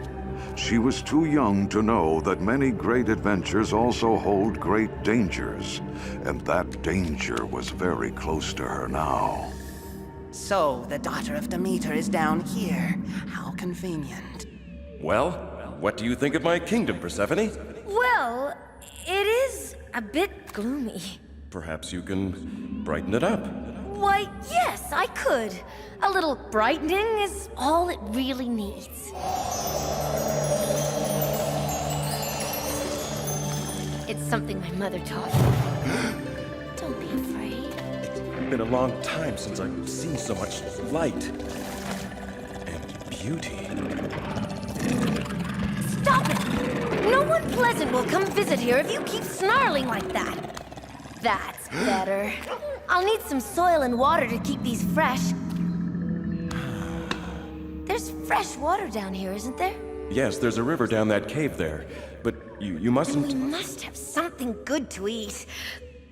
She was too young to know that many great adventures also hold great dangers, and that danger was very close to her now. So, the daughter of Demeter is down here. How convenient. Well, what do you think of my kingdom, Persephone? Well, it is a bit gloomy. Perhaps you can brighten it up. Why, yes, I could. A little brightening is all it really needs. It's something my mother taught me. Don't be afraid. It's been a long time since I've seen so much light and beauty. Stop it! No one pleasant will come visit here if you keep snarling like that. That's better. I'll need some soil and water to keep these fresh. There's fresh water down here, isn't there? Yes, there's a river down that cave there, but you mustn't... We must have something good to eat.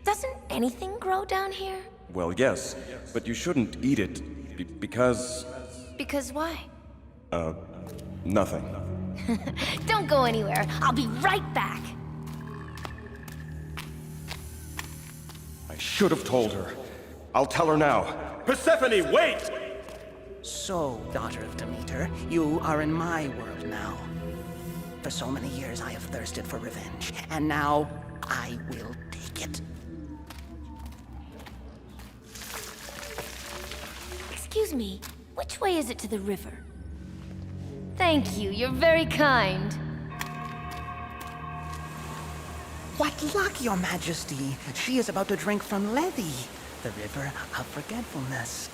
Doesn't anything grow down here? Well, yes, but you shouldn't eat it, because... Because why? Nothing. Don't go anywhere. I'll be right back. I should have told her. I'll tell her now. Persephone, wait! So, daughter of Demeter, you are in my world now. For so many years I have thirsted for revenge, and now I will take it. Excuse me, which way is it to the river? Thank you, you're very kind. What luck, your majesty! She is about to drink from Lethe, the river of forgetfulness.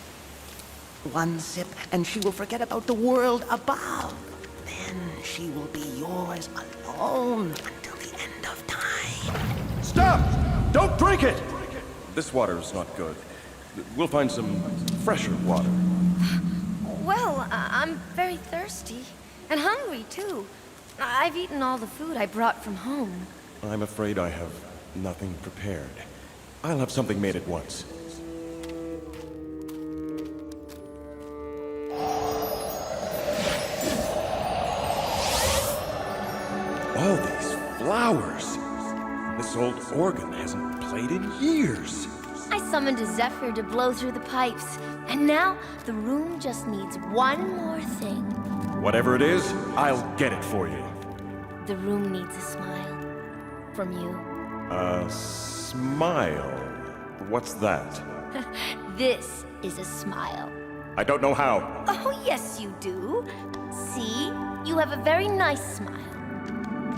One sip, and she will forget about the world above. Then she will be yours alone until the end of time. Stop! Don't drink it! This water is not good. We'll find some fresher water. Well, I'm very thirsty. And hungry, too. I've eaten all the food I brought from home. I'm afraid I have nothing prepared. I'll have something made at once. All these flowers. This old organ hasn't played in years. I summoned a zephyr to blow through the pipes. And now, the room just needs one more thing. Whatever it is, I'll get it for you. The room needs a smile. From you. A smile? What's that? This is a smile. I don't know how. Oh, yes, you do. See? You have a very nice smile.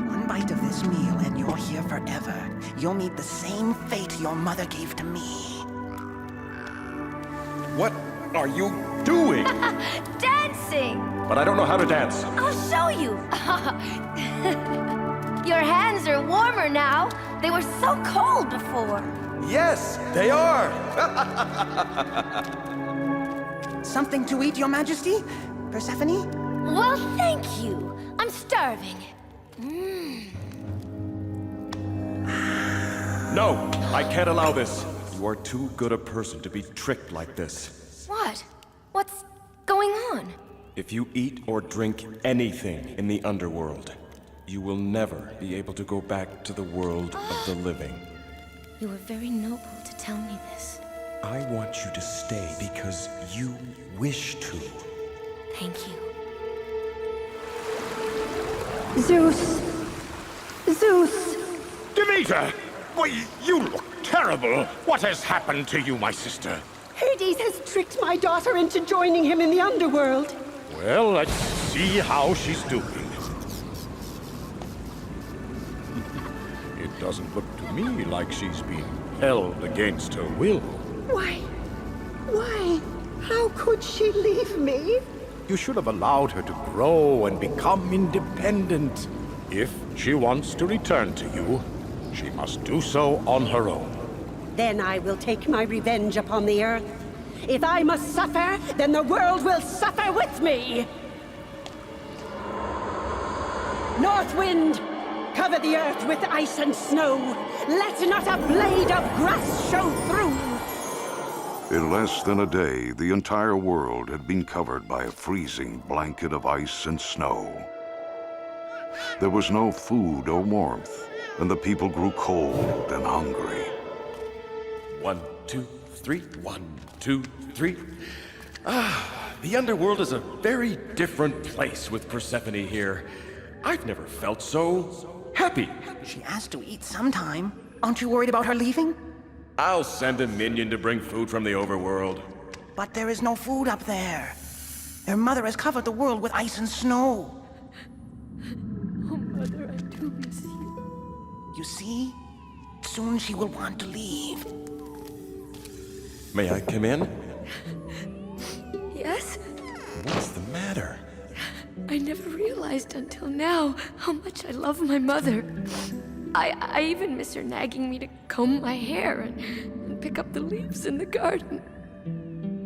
One bite of this meal and you're here forever. You'll meet the same fate your mother gave to me. What are you doing? Dancing! But I don't know how to dance. I'll show you. Your hands are warmer now. They were so cold before. Yes, they are. Something to eat, your majesty? Persephone? Well, thank you. I'm starving. No, I can't allow this. You are too good a person to be tricked like this. What? What's going on? If you eat or drink anything in the underworld, you will never be able to go back to the world of the living. You were very noble to tell me this. I want you to stay because you wish to. Thank you. Zeus! Zeus! Demeter! Why, you look terrible. What has happened to you, my sister? Hades has tricked my daughter into joining him in the underworld. Well, let's see how she's doing. It doesn't look to me like she's being held against her will. Why? How could she leave me? You should have allowed her to grow and become independent. If she wants to return to you, she must do so on her own. Then I will take my revenge upon the Earth. If I must suffer, then the world will suffer with me! North Wind, cover the Earth with ice and snow. Let not a blade of grass show through! In less than a day, the entire world had been covered by a freezing blanket of ice and snow. There was no food or warmth, and the people grew cold and hungry. 1, 2, 3. 1, 2, 3. The underworld is a very different place with Persephone here. I've never felt so happy. She has to eat sometime. Aren't you worried about her leaving? I'll send a minion to bring food from the overworld. But there is no food up there. Her mother has covered the world with ice and snow. Oh, Mother, I do miss you. You see? Soon she will want to leave. May I come in? Yes? What's the matter? I never realized until now how much I love my mother. I even miss her nagging me to comb my hair and pick up the leaves in the garden.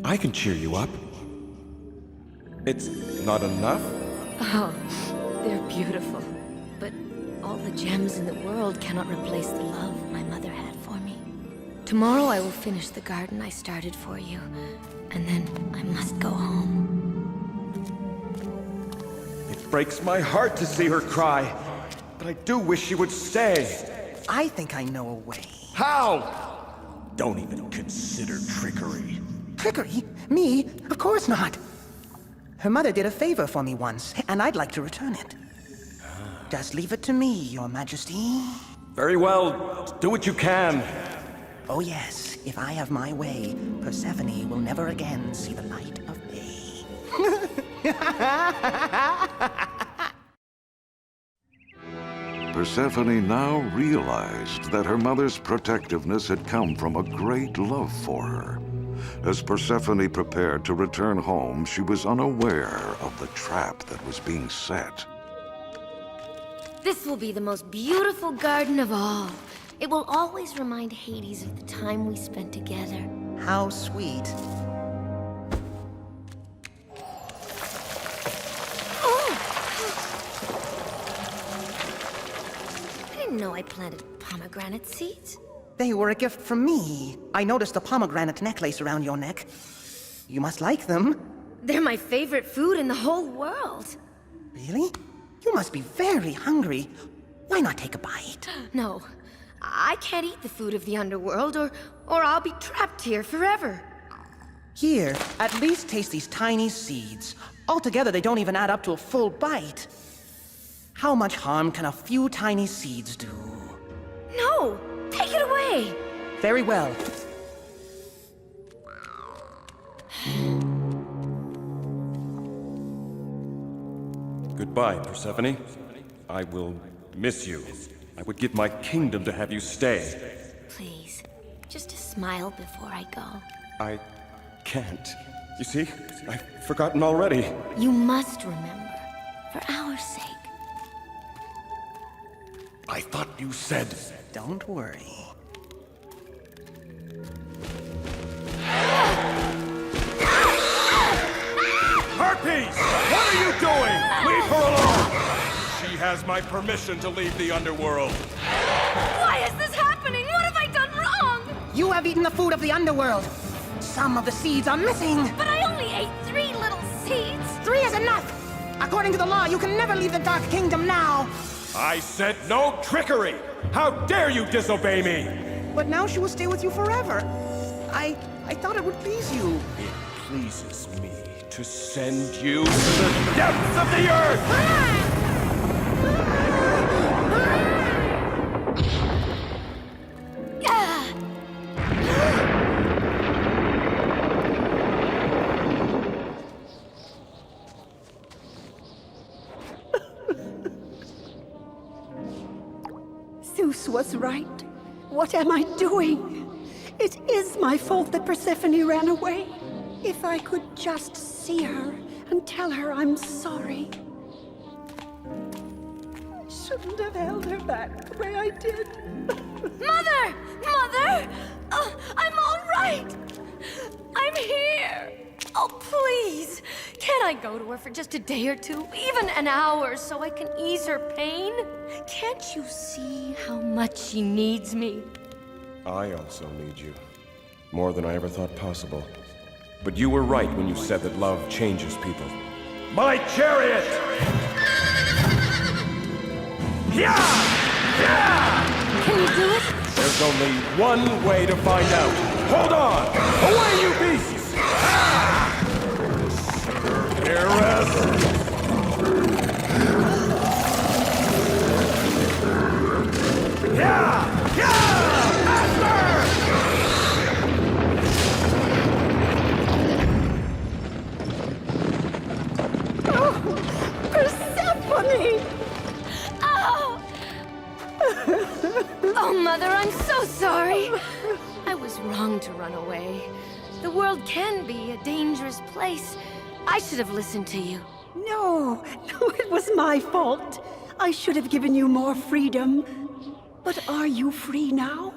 I can cheer you up. It's not enough? Oh, they're beautiful. But all the gems in the world cannot replace the love my mother had for me. Tomorrow I will finish the garden I started for you, and then I must go home. It breaks my heart to see her cry, but I do wish she would stay. I think I know a way. How? Don't even consider trickery. Trickery? Me? Of course not. Her mother did a favor for me once, and I'd like to return it. Just leave it to me, Your Majesty. Very well. Do what you can. Oh yes, if I have my way, Persephone will never again see the light of day. Persephone now realized that her mother's protectiveness had come from a great love for her. As Persephone prepared to return home, she was unaware of the trap that was being set. This will be the most beautiful garden of all. It will always remind Hades of the time we spent together. How sweet. I didn't know I planted pomegranate seeds. They were a gift from me. I noticed the pomegranate necklace around your neck. You must like them. They're my favorite food in the whole world. Really? You must be very hungry. Why not take a bite? No. I can't eat the food of the underworld, or I'll be trapped here forever. Here, at least taste these tiny seeds. Altogether, they don't even add up to a full bite. How much harm can a few tiny seeds do? No! Take it away! Very well. Goodbye, Persephone. I will miss you. I would give my kingdom to have you stay. Please, just a smile before I go. I can't. You see, I've forgotten already. You must remember, for our sake. I thought you said... Don't worry. Harpies! What are you doing? Leave her alone! She has my permission to leave the underworld. Why is this happening? What have I done wrong? You have eaten the food of the underworld. Some of the seeds are missing. But I only ate 3 little seeds. 3 is enough! According to the law, you can never leave the Dark Kingdom now. I said no trickery! How dare you disobey me! But now she will stay with you forever. I thought it would please you. It pleases me to send you to the depths of the earth! Zeus was right. What am I doing? It is my fault that Persephone ran away. If I could just see her and tell her I'm sorry. shouldn't have held her back the way I did. Mother! Mother! I'm all right! I'm here! Oh, please! Can't I go to her for just a day or two, even an hour, so I can ease her pain? Can't you see how much she needs me? I also need you. More than I ever thought possible. But you were right when you said that love changes people. My chariot! Yeah! Yeah! Can you do it? There's only one way to find out. Hold on! Away, you beasts! Ah! Cerberus! Yeah! Yeah! Master! Oh, Persephone! Oh! Oh, Mother, I'm so sorry. I was wrong to run away. The world can be a dangerous place. I should have listened to you. No, it was my fault. I should have given you more freedom. But are you free now?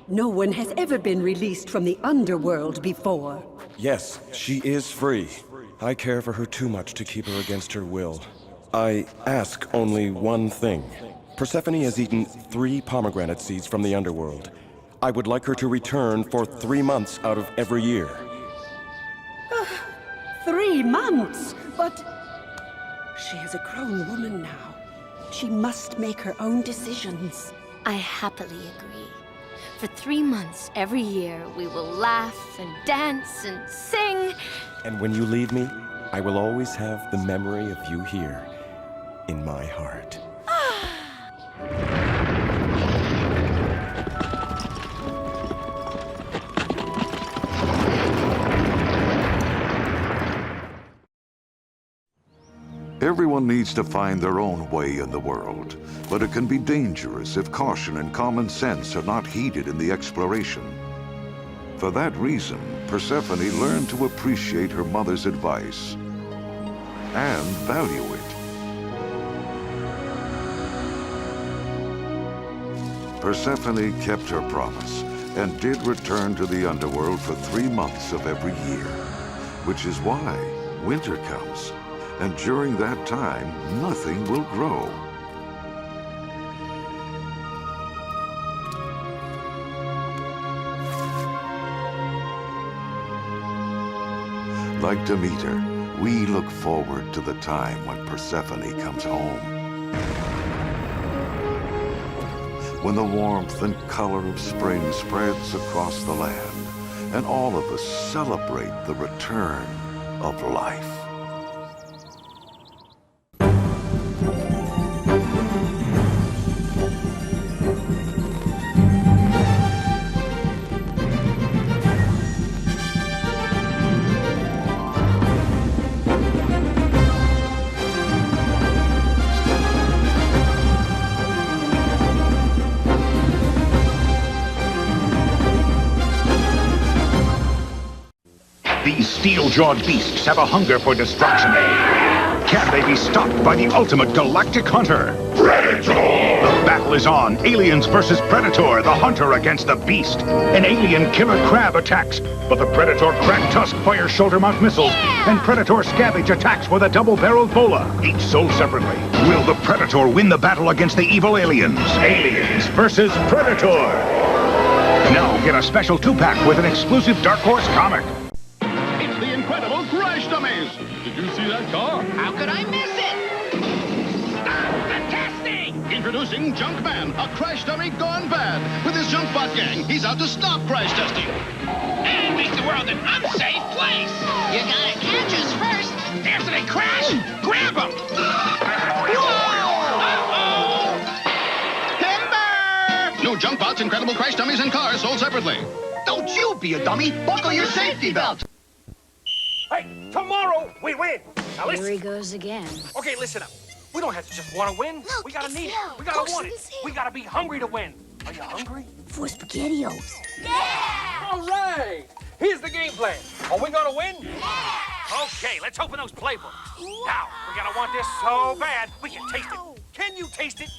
No one has ever been released from the underworld before. Yes, she is free. I care for her too much to keep her against her will. I ask only one thing. Persephone has eaten 3 pomegranate seeds from the underworld. I would like her to return for 3 months out of every year. 3 months? But she is a grown woman now. She must make her own decisions. I happily agree. For 3 months every year, we will laugh and dance and sing. And when you leave me, I will always have the memory of you here, in my heart. Everyone needs to find their own way in the world, but it can be dangerous if caution and common sense are not heeded in the exploration. For that reason, Persephone learned to appreciate her mother's advice and value it. Persephone kept her promise and did return to the underworld for 3 months of every year, which is why winter comes. And during that time, nothing will grow. Like Demeter, we look forward to the time when Persephone comes home. When the warmth and color of spring spreads across the land, and all of us celebrate the return of life. These steel-jawed beasts have a hunger for destruction. Can they be stopped by the ultimate galactic hunter? Predator! The battle is on. Aliens versus Predator, the hunter against the beast. An alien killer crab attacks, but the Predator Crack Tusk fires shoulder-mount missiles, and Predator Scavenge attacks with a double-barreled bola, each sold separately. Will the Predator win the battle against the evil aliens? Aliens versus Predator! Now get a special 2-pack with an exclusive Dark Horse comic. Incredible crash dummies! Did you see that car? How could I miss it? Stop the testing! Introducing Junkman, a crash dummy gone bad. With his Junkbot gang, he's out to stop crash testing. And make the world an unsafe place! You gotta catch us first! After they crash, grab them! Uh-oh! Timber! New Junkbots, Incredible Crash Dummies, and cars sold separately. Don't you be a dummy! Buckle your safety belt! Hey, tomorrow we win. Now listen. Here he goes again. Okay, listen up. We don't have to just want to win. Look, we gotta it's need him. it. We gotta Closer want to it. him. We gotta be hungry to win. Are you hungry? For SpaghettiOs. Yeah! All right. Here's the game plan. Are we gonna win? Yeah! Okay, let's open those playbooks. Now, we're gonna want this so bad, we can taste it. Can you taste it?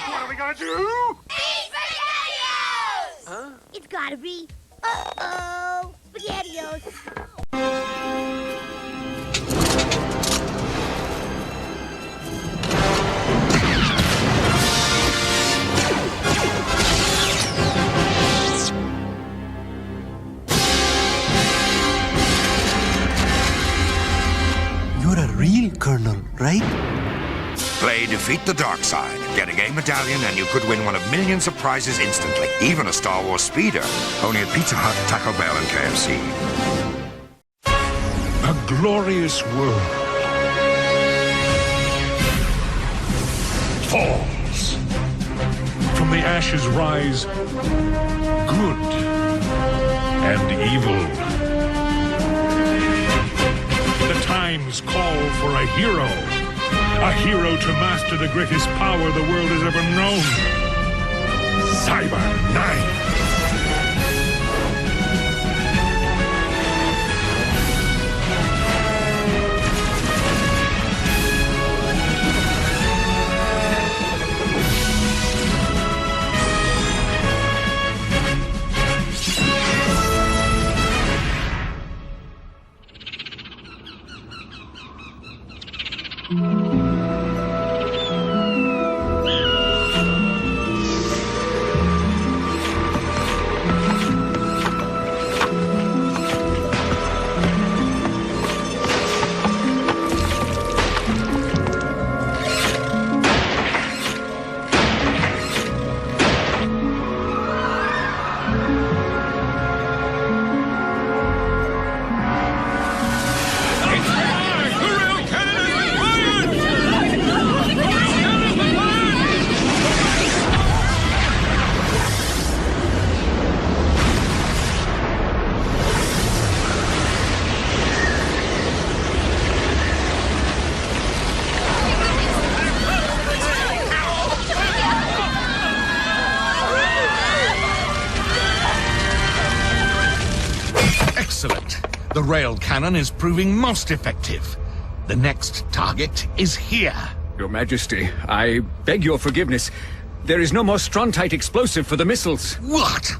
What are we gonna do? Eat SpaghettiOs! Huh? It's gotta be, uh-oh, SpaghettiOs. You're a real colonel, right? Play Defeat the Dark Side. Get a game medallion and you could win one of millions of prizes instantly. Even a Star Wars speeder. Only at Pizza Hut, Taco Bell, and KFC. A glorious world falls. From the ashes rise good and evil. The times call for a hero. A hero to master the greatest power the world has ever known. Xyber 9. Excellent. The rail cannon is proving most effective. The next target is here. Your Majesty, I beg your forgiveness. There is no more Strontight explosive for the missiles. What?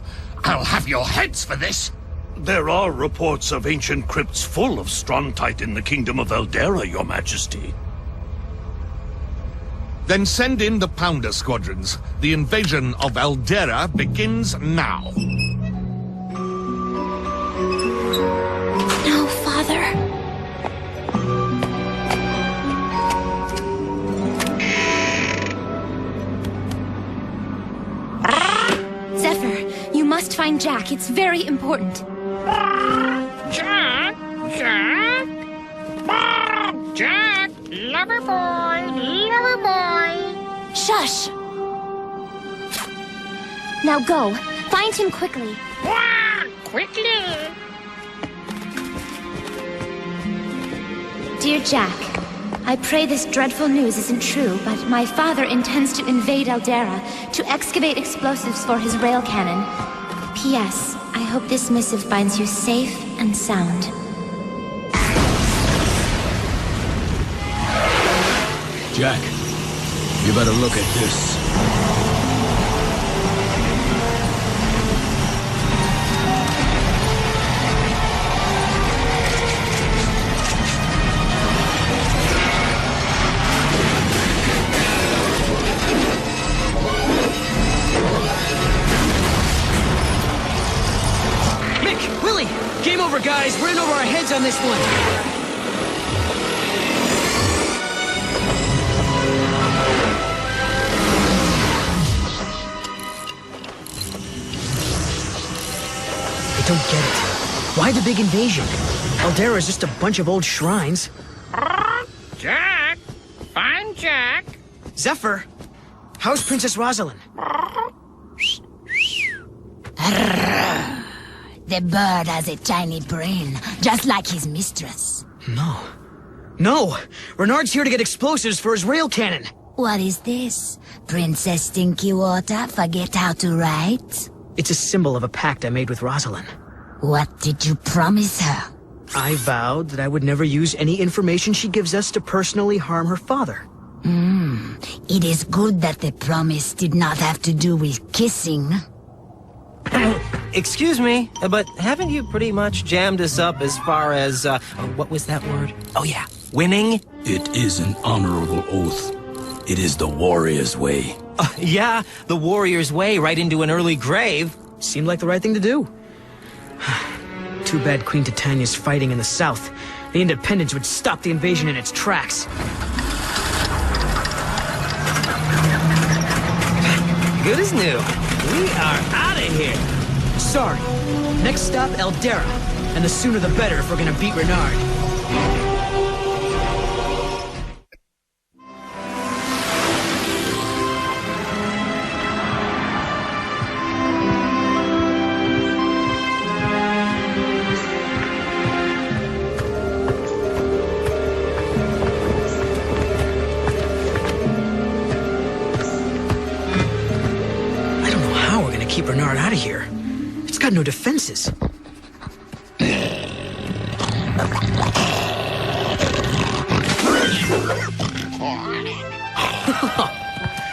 I'll have your heads for this. There are reports of ancient crypts full of Strontight in the kingdom of Eldera, Your Majesty. Then send in the Pounder squadrons. The invasion of Eldera begins now. No, Father. Zephyr, you must find Jack. It's very important. Jack? Jack? Jack? Lover boy, lover boy. Shush! Now go. Find him quickly. Quickly. Dear Jack, I pray this dreadful news isn't true, but my father intends to invade Eldera to excavate explosives for his rail cannon. P.S. I hope this missive finds you safe and sound. Jack, you better look at this. Mick, Willie, game over, guys. We're in over our heads on this one. I don't get it. Why the big invasion? Eldera is just a bunch of old shrines. Jack! Find Jack! Zephyr, how's Princess Rosalind? The bird has a tiny brain, just like his mistress. No! Renard's here to get explosives for his rail cannon. What is this? Princess Stinky Water forget how to write? It's a symbol of a pact I made with Rosalind. What did you promise her? I vowed that I would never use any information she gives us to personally harm her father. It is good that the promise did not have to do with kissing. Excuse me, but haven't you pretty much jammed us up as far as, what was that word? Oh yeah, winning? It is an honorable oath. It is the warrior's way. Yeah, the warrior's way right into an early grave. Seemed like the right thing to do. Too bad Queen Titania's fighting in the south. The Independents would stop the invasion in its tracks. Good as new. We are out of here. Sorry. Next stop, Eldera. And the sooner the better if we're gonna beat Renard. Keep Renard out of here. It's got no defenses.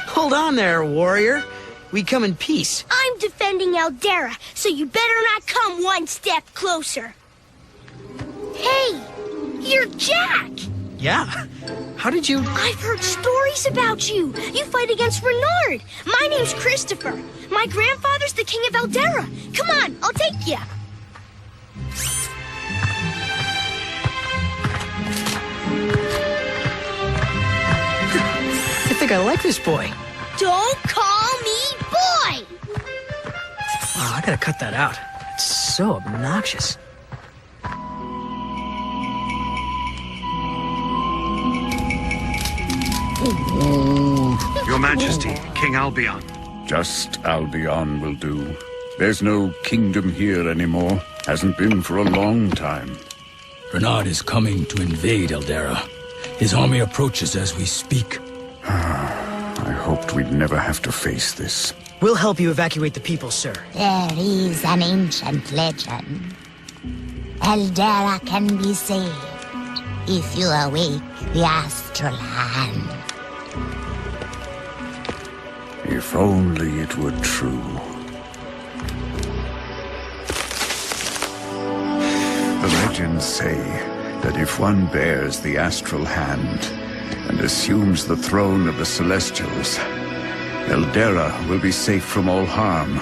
Hold on there, warrior. We come in peace. I'm defending Eldera, so you better not come one step closer. Hey, you're Jack! Yeah? How did you... I've heard stories about you. You fight against Renard. My name's Christopher. My grandfather's the king of Eldera. Come on, I'll take you. I think I like this boy. Don't call me boy! Oh, I gotta cut that out. It's so obnoxious. Your Majesty, King Albion. Just Albion will do. There's no kingdom here anymore. Hasn't been for a long time. Renard is coming to invade Eldera. His army approaches as we speak. I hoped we'd never have to face this. We'll help you evacuate the people, sir. There is an ancient legend. Eldera can be saved if you awake the astral hand. If only it were true. The legends say that if one bears the astral hand and assumes the throne of the Celestials, Eldera will be safe from all harm.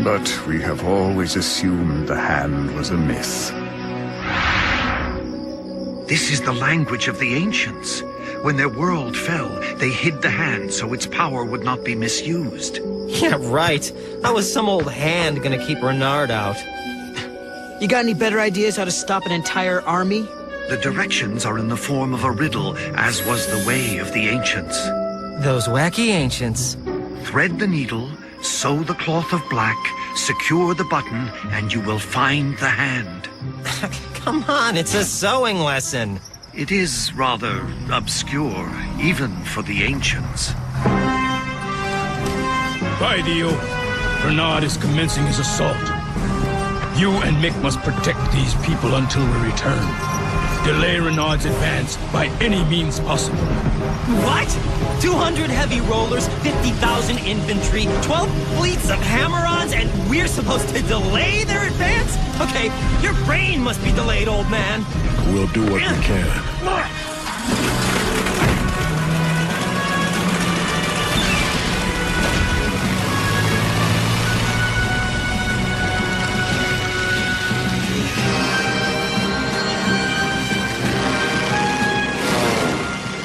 But we have always assumed the hand was a myth. This is the language of the ancients. When their world fell, they hid the hand so its power would not be misused. Yeah, right. How was some old hand gonna keep Renard out? You got any better ideas how to stop an entire army? The directions are in the form of a riddle, as was the way of the ancients. Those wacky ancients. Thread the needle, sew the cloth of black, secure the button, and you will find the hand. Come on, it's a sewing lesson. It is rather obscure, even for the ancients. By the oath, Renard is commencing his assault. You and Mick must protect these people until we return. Delay Renard's advance by any means possible. What? 200 heavy rollers, 50,000 infantry, 12 fleets of hammer-ons, and we're supposed to delay their advance? Okay, your brain must be delayed, old man. We'll do what we can.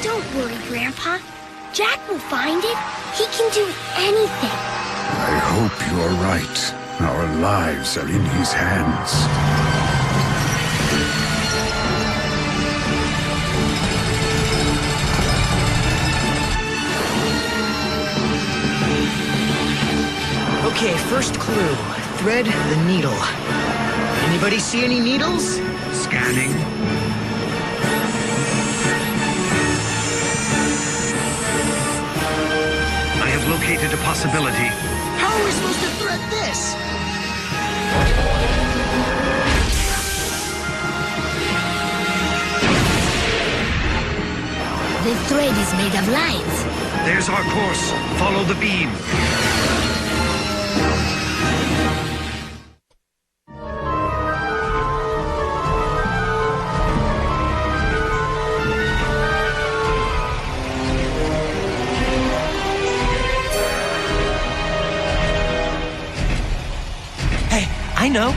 Don't worry, Grandpa. Jack will find it. He can do anything. I hope you're right. Our lives are in his hands. Okay, first clue. Thread the needle. Anybody see any needles? Scanning. I have located a possibility. How are we supposed to thread this? The thread is made of light. There's our course. Follow the beam. Hey, I know.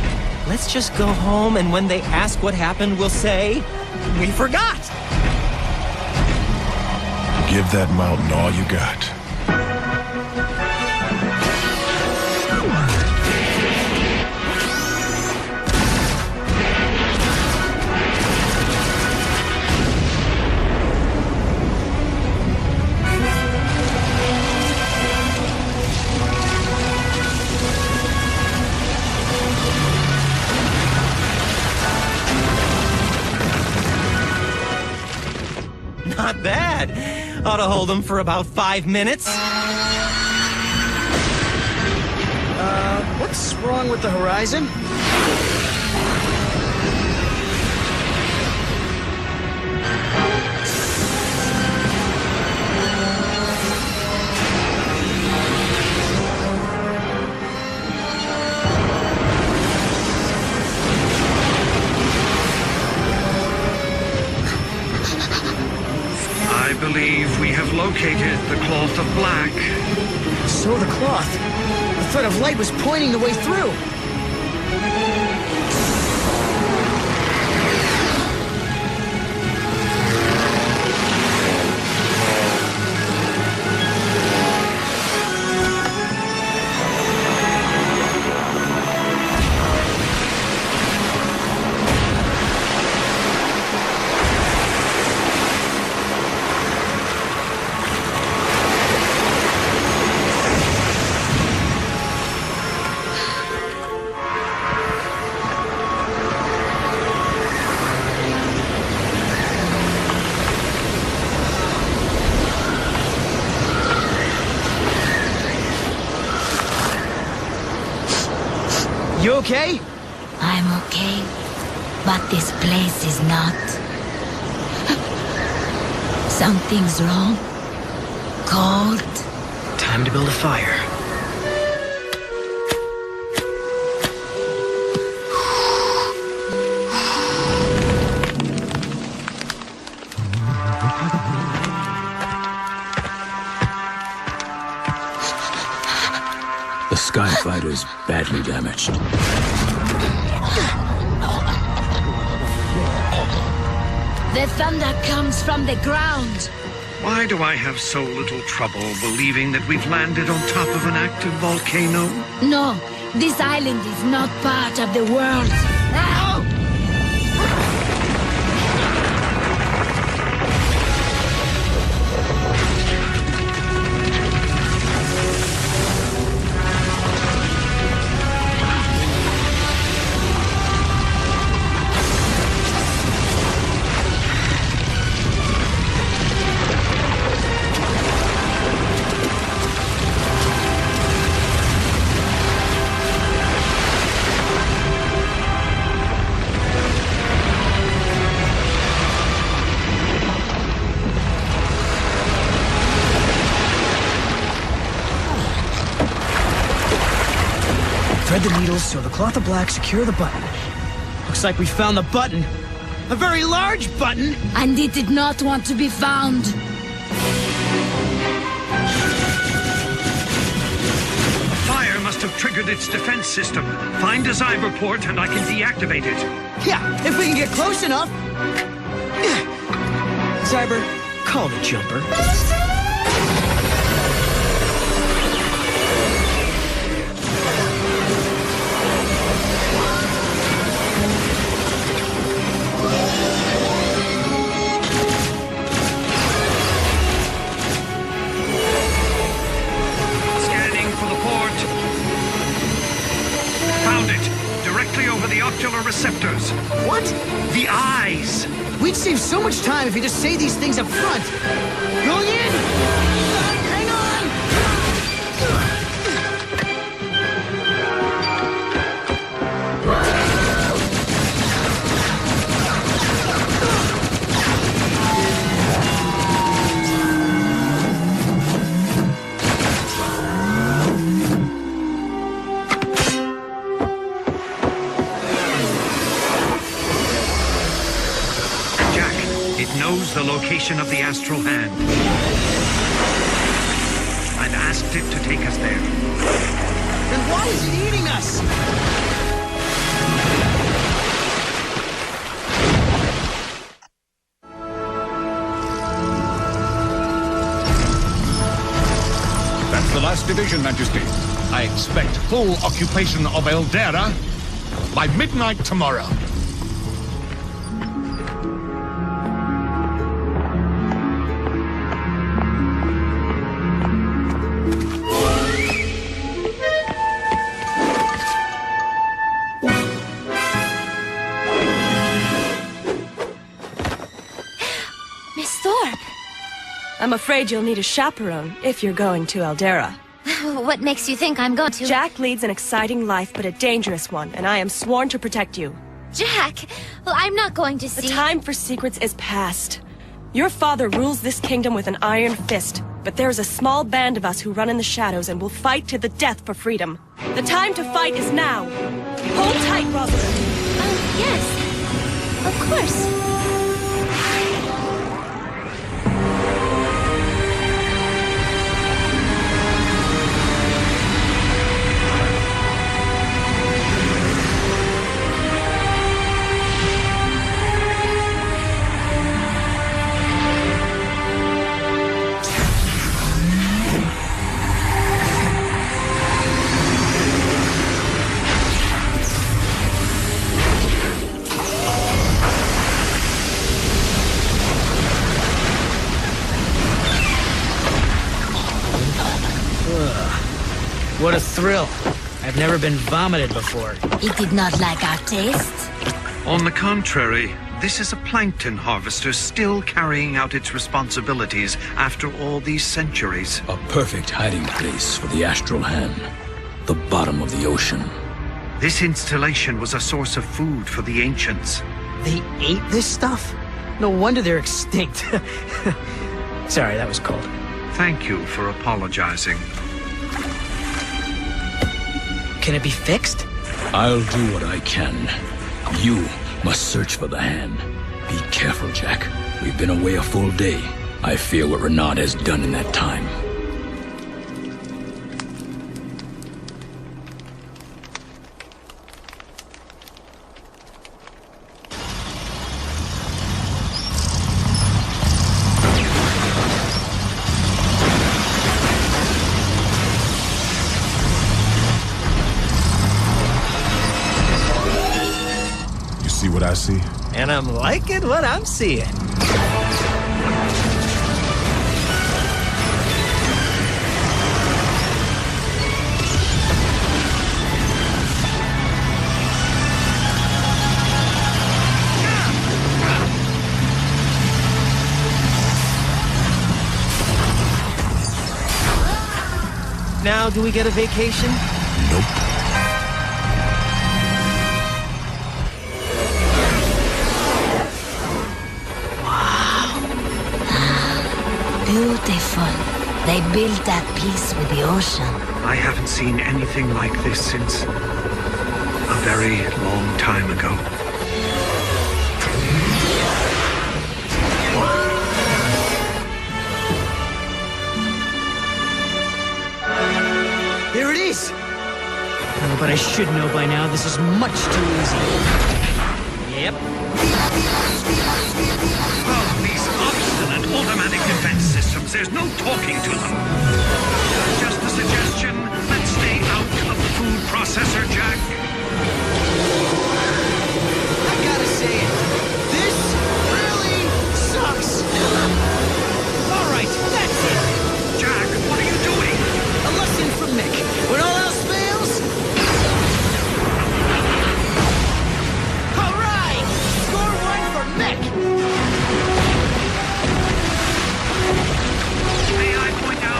Let's just go home, and when they ask what happened, we'll say, we forgot. Give that mountain all you got. Not bad. Ought to hold them for about 5 minutes. What's wrong with the horizon? I believe we have located the cloth of black. So the cloth. The thread of light was pointing the way through. You okay? I'm okay, but this place is not. Something's wrong. Cold. Time to build a fire. The Skyfighter's badly damaged. The thunder comes from the ground. Why do I have so little trouble believing that we've landed on top of an active volcano? No, this island is not part of the world. Ow! Thread the needles, sew the cloth of black, secure the button. Looks like we found the button. A very large button! And it did not want to be found. Fire must have triggered its defense system. Find a Xyber port and I can deactivate it. Yeah, if we can get close enough. Xyber, call the jumper. The ocular receptors. What? The eyes. We'd save so much time if you just say these things up front. Going in! Hang on! location of the astral hand. I've asked it to take us there. Then why is it eating us? That's the last division, Majesty. I expect full occupation of Eldera by midnight tomorrow. Miss Thorpe. I'm afraid you'll need a chaperone if you're going to Eldera. What makes you think I'm going to? Jack leads an exciting life, but a dangerous one, and I am sworn to protect you. Jack? Well, I'm not going to see... The time for secrets is past. Your father rules this kingdom with an iron fist, but there is a small band of us who run in the shadows and will fight to the death for freedom. The time to fight is now. Hold tight, Rosalind. Yes. Of course. What a thrill. I've never been vomited before. It did not like our taste? On the contrary, this is a plankton harvester still carrying out its responsibilities after all these centuries. A perfect hiding place for the astral hand. The bottom of the ocean. This installation was a source of food for the ancients. They ate this stuff? No wonder they're extinct. Sorry, that was cold. Thank you for apologizing. Can it be fixed? I'll do what I can. You must search for the hand. Be careful, Jack. We've been away a full day. I fear what Renaud has done in that time. See what I see? And I'm liking what I'm seeing. Now, do we get a vacation? Nope. Beautiful. They built that piece with the ocean. I haven't seen anything like this since a very long time ago. There it is! Oh, but I should know by now this is much too easy. Yep. Oh, these obstinate automatic defense systems, there's no talking to them. Just a suggestion, let's stay out of the food processor, Jack. I gotta say it. This really sucks. All right, that's it. Jack, what are you doing? A lesson from Nick. When all else fails... All right! Score one for Nick! May I point out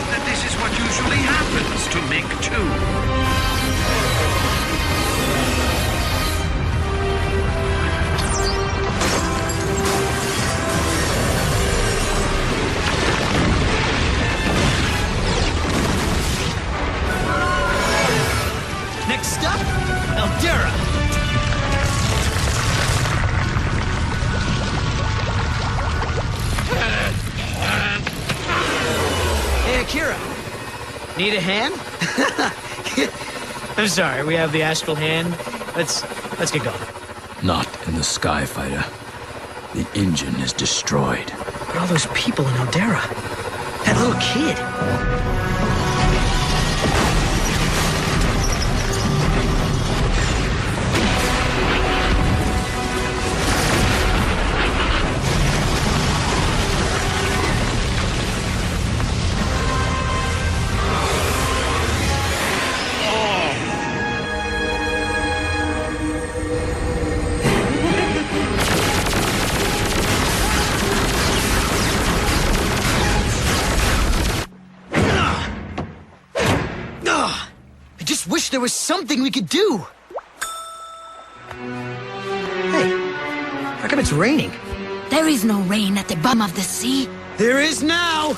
Kira. Need a hand? I'm sorry, we have the astral hand. Let's get going. Not in the sky, fighter. The engine is destroyed. But all those people in Eldera. That little kid. There was something we could do. Hey, how come it's raining? There is no rain at the bottom of the sea. There is now!